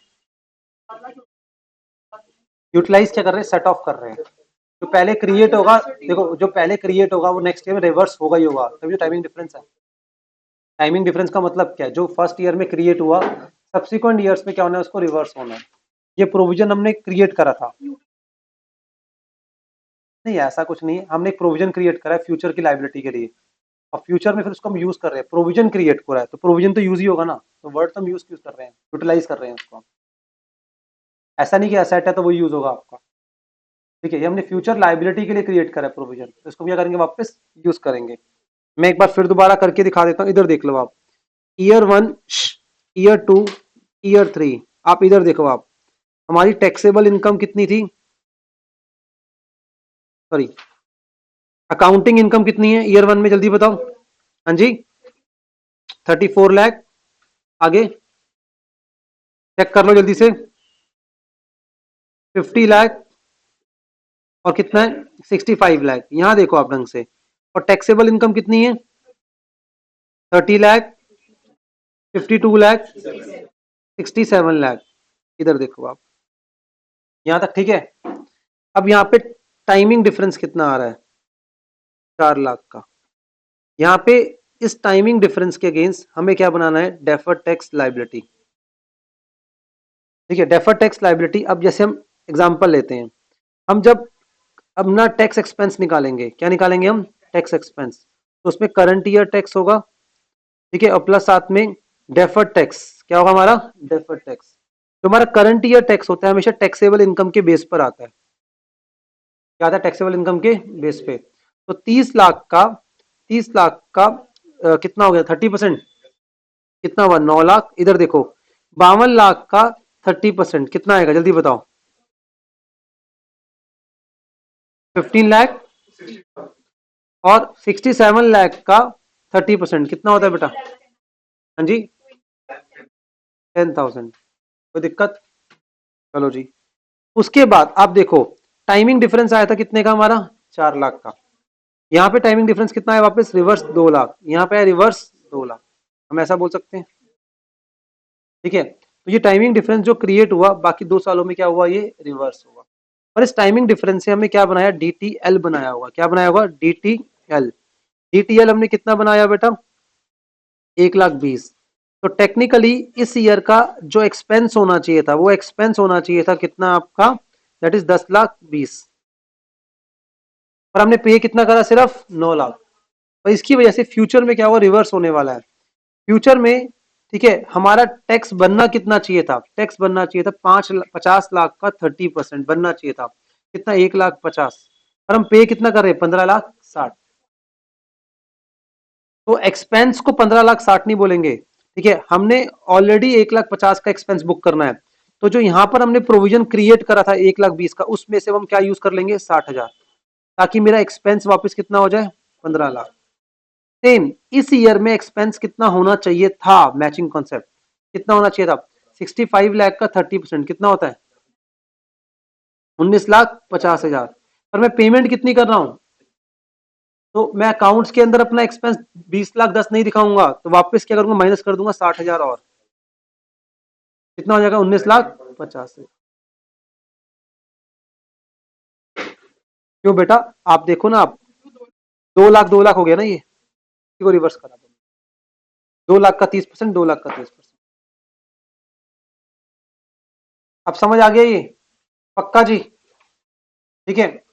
यूटिलाइज क्या कर रहे हैं? सेट ऑफ कर रहे हैं। जो पहले क्रिएट होगा, देखो जो पहले क्रिएट होगा वो नेक्स्ट ईयर में रिवर्स होगा ही होगा, तभी जो टाइमिंग डिफरेंस है। टाइमिंग डिफरेंस का मतलब क्या है? जो फर्स्ट ईयर में क्रिएट हुआ, सब्सिक्वेंट ईयर्स में क्या होना है? उसको रिवर्स होना है। ये प्रोविजन हमने क्रिएट करा था। नहीं, ऐसा कुछ नहीं है, हमने एक प्रोविजन क्रिएट करा है फ्यूचर की लायबिलिटी के लिए। और फ्यूचर में फिर उसको हम यूज कर रहे हैं, प्रोविजन क्रिएट हो रहा है, तो प्रोविजन तो यूज ही होगा ना, तो वर्ड तो हम यूज कर रहे हैं, यूटिलाइज कर रहे हैं उसको। ऐसा नहीं कि एसेट है तो वो यूज होगा आपका, ठीक है। ये हमने फ्यूचर लाइबिलिटी के लिए क्रिएट करा है प्रोविजन, तो इसको क्या करेंगे, वापस यूज करेंगे। मैं एक बार फिर दोबारा करके दिखा देता हूँ, इधर देख लो आप, ईयर 1, ईयर 2, ईयर 3, आप इधर देखो आप, हमारी टैक्सेबल इनकम कितनी थी, सॉरी अकाउंटिंग इनकम कितनी है ईयर 1 में, जल्दी बताओ। हाँ जी, 34 लाख। आगे चेक कर लो जल्दी से, 50 लाख, और कितना है 65 लाख। यहां देखो आप ढंग से, और टैक्सेबल इनकम कितनी है 30 लाख, 52 लाख, 67 लाख। इधर देखो आप, यहां तक ठीक है। अब यहाँ पे टाइमिंग डिफरेंस कितना आ रहा है, 4 लाख का। यहाँ पे इस टाइमिंग डिफरेंस के अगेंस्ट हमें क्या बनाना है, डेफर्ड टैक्स लायबिलिटी, ठीक है। डेफर्ड टैक्स लायबिलिटी, अब जैसे हम एग्जांपल लेते हैं, हम जब अपना टैक्स एक्सपेंस निकालेंगे, क्या निकालेंगे हम, टैक्स एक्सपेंस, तो उसमें करंट ईयर टैक्स होगा, ठीक है, और प्लस साथ में डेफर्ड टैक्स, क्या होगा हमारा, डेफर्ड टैक्स। तो हमारा करंट ईयर टैक्स होता है हमेशा टैक्सेबल इनकम के बेस पर आता है, क्या आता है, टैक्सेबल इनकम के बेस पे। तो 30 लाख का कितना हो गया, 30%, कितना हुआ 9 लाख। इधर देखो 52 लाख का 30% कितना आएगा, जल्दी बताओ, 15 लाख। और 67 लाख का 30% कितना होता है बेटा, हाँ जी 10,000। कोई दिक्कत, चलो जी। उसके बाद आप देखो, टाइमिंग डिफरेंस आया था कितने का हमारा, 4 लाख का। यहाँ पे टाइमिंग डिफरेंस कितना है, वापस रिवर्स 2 लाख, यहाँ पे है रिवर्स 2 लाख, हम ऐसा बोल सकते हैं, ठीक है। तो ये टाइमिंग डिफरेंस जो क्रिएट हुआ, बाकी 2 सालों में क्या हुआ, ये रिवर्स हुआ। और इस टाइमिंग डिफरेंस से हमने क्या बनाया, डीटीएल बनाया होगा, क्या बनाया होगा, डीटीएल। डीटीएल हमने कितना बनाया बेटा, 1,20,000। तो टेक्निकली इस ईयर का जो एक्सपेंस होना चाहिए था, वो एक्सपेंस होना चाहिए था कितना आपका, दैट इज 10,20,000, और हमने पे कितना करा, सिर्फ 9 लाख। और इसकी वजह से फ्यूचर में क्या हुआ, रिवर्स होने वाला है फ्यूचर में, ठीक है। हमारा टैक्स बनना कितना चाहिए था, टैक्स बनना चाहिए था 50 लाख का 30% बनना चाहिए था, कितना 1,50,000, और हम पे कितना कर रहे हैं, 15,60,000। तो एक्सपेंस को 15,60,000 नहीं बोलेंगे, ठीक है। हमने ऑलरेडी 1,50,000 का एक्सपेंस बुक करना है, तो जो यहां पर हमने प्रोविजन क्रिएट करा था 1,20,000 का, उसमें से हम क्या यूज कर लेंगे, 60,000, ताकि मेरा एक्सपेंस वापस कितना हो जाए, 15 लाख। सेम इस ईयर में एक्सपेंस कितना होना चाहिए था, मैचिंग कॉन्सेप्ट, कितना होना चाहिए था, 65 लाख का 30% कितना होता है, 19,50,000। पर मैं पेमेंट कितनी कर रहा हूं, तो मैं अकाउंट्स के अंदर अपना एक्सपेंस 20,10,000 नहीं दिखाऊंगा, तो वापस क्या करूंगा, माइनस कर दूंगा 60,000, और कितना हो जाएगा, 19,50,000। क्यों बेटा, आप देखो ना आप, 2 लाख 2 लाख हो गया ना ये, इसी को रिवर्स करा, 2 लाख का 30%, 2 लाख का 30%। अब समझ आ गया ये, पक्का जी, ठीक है।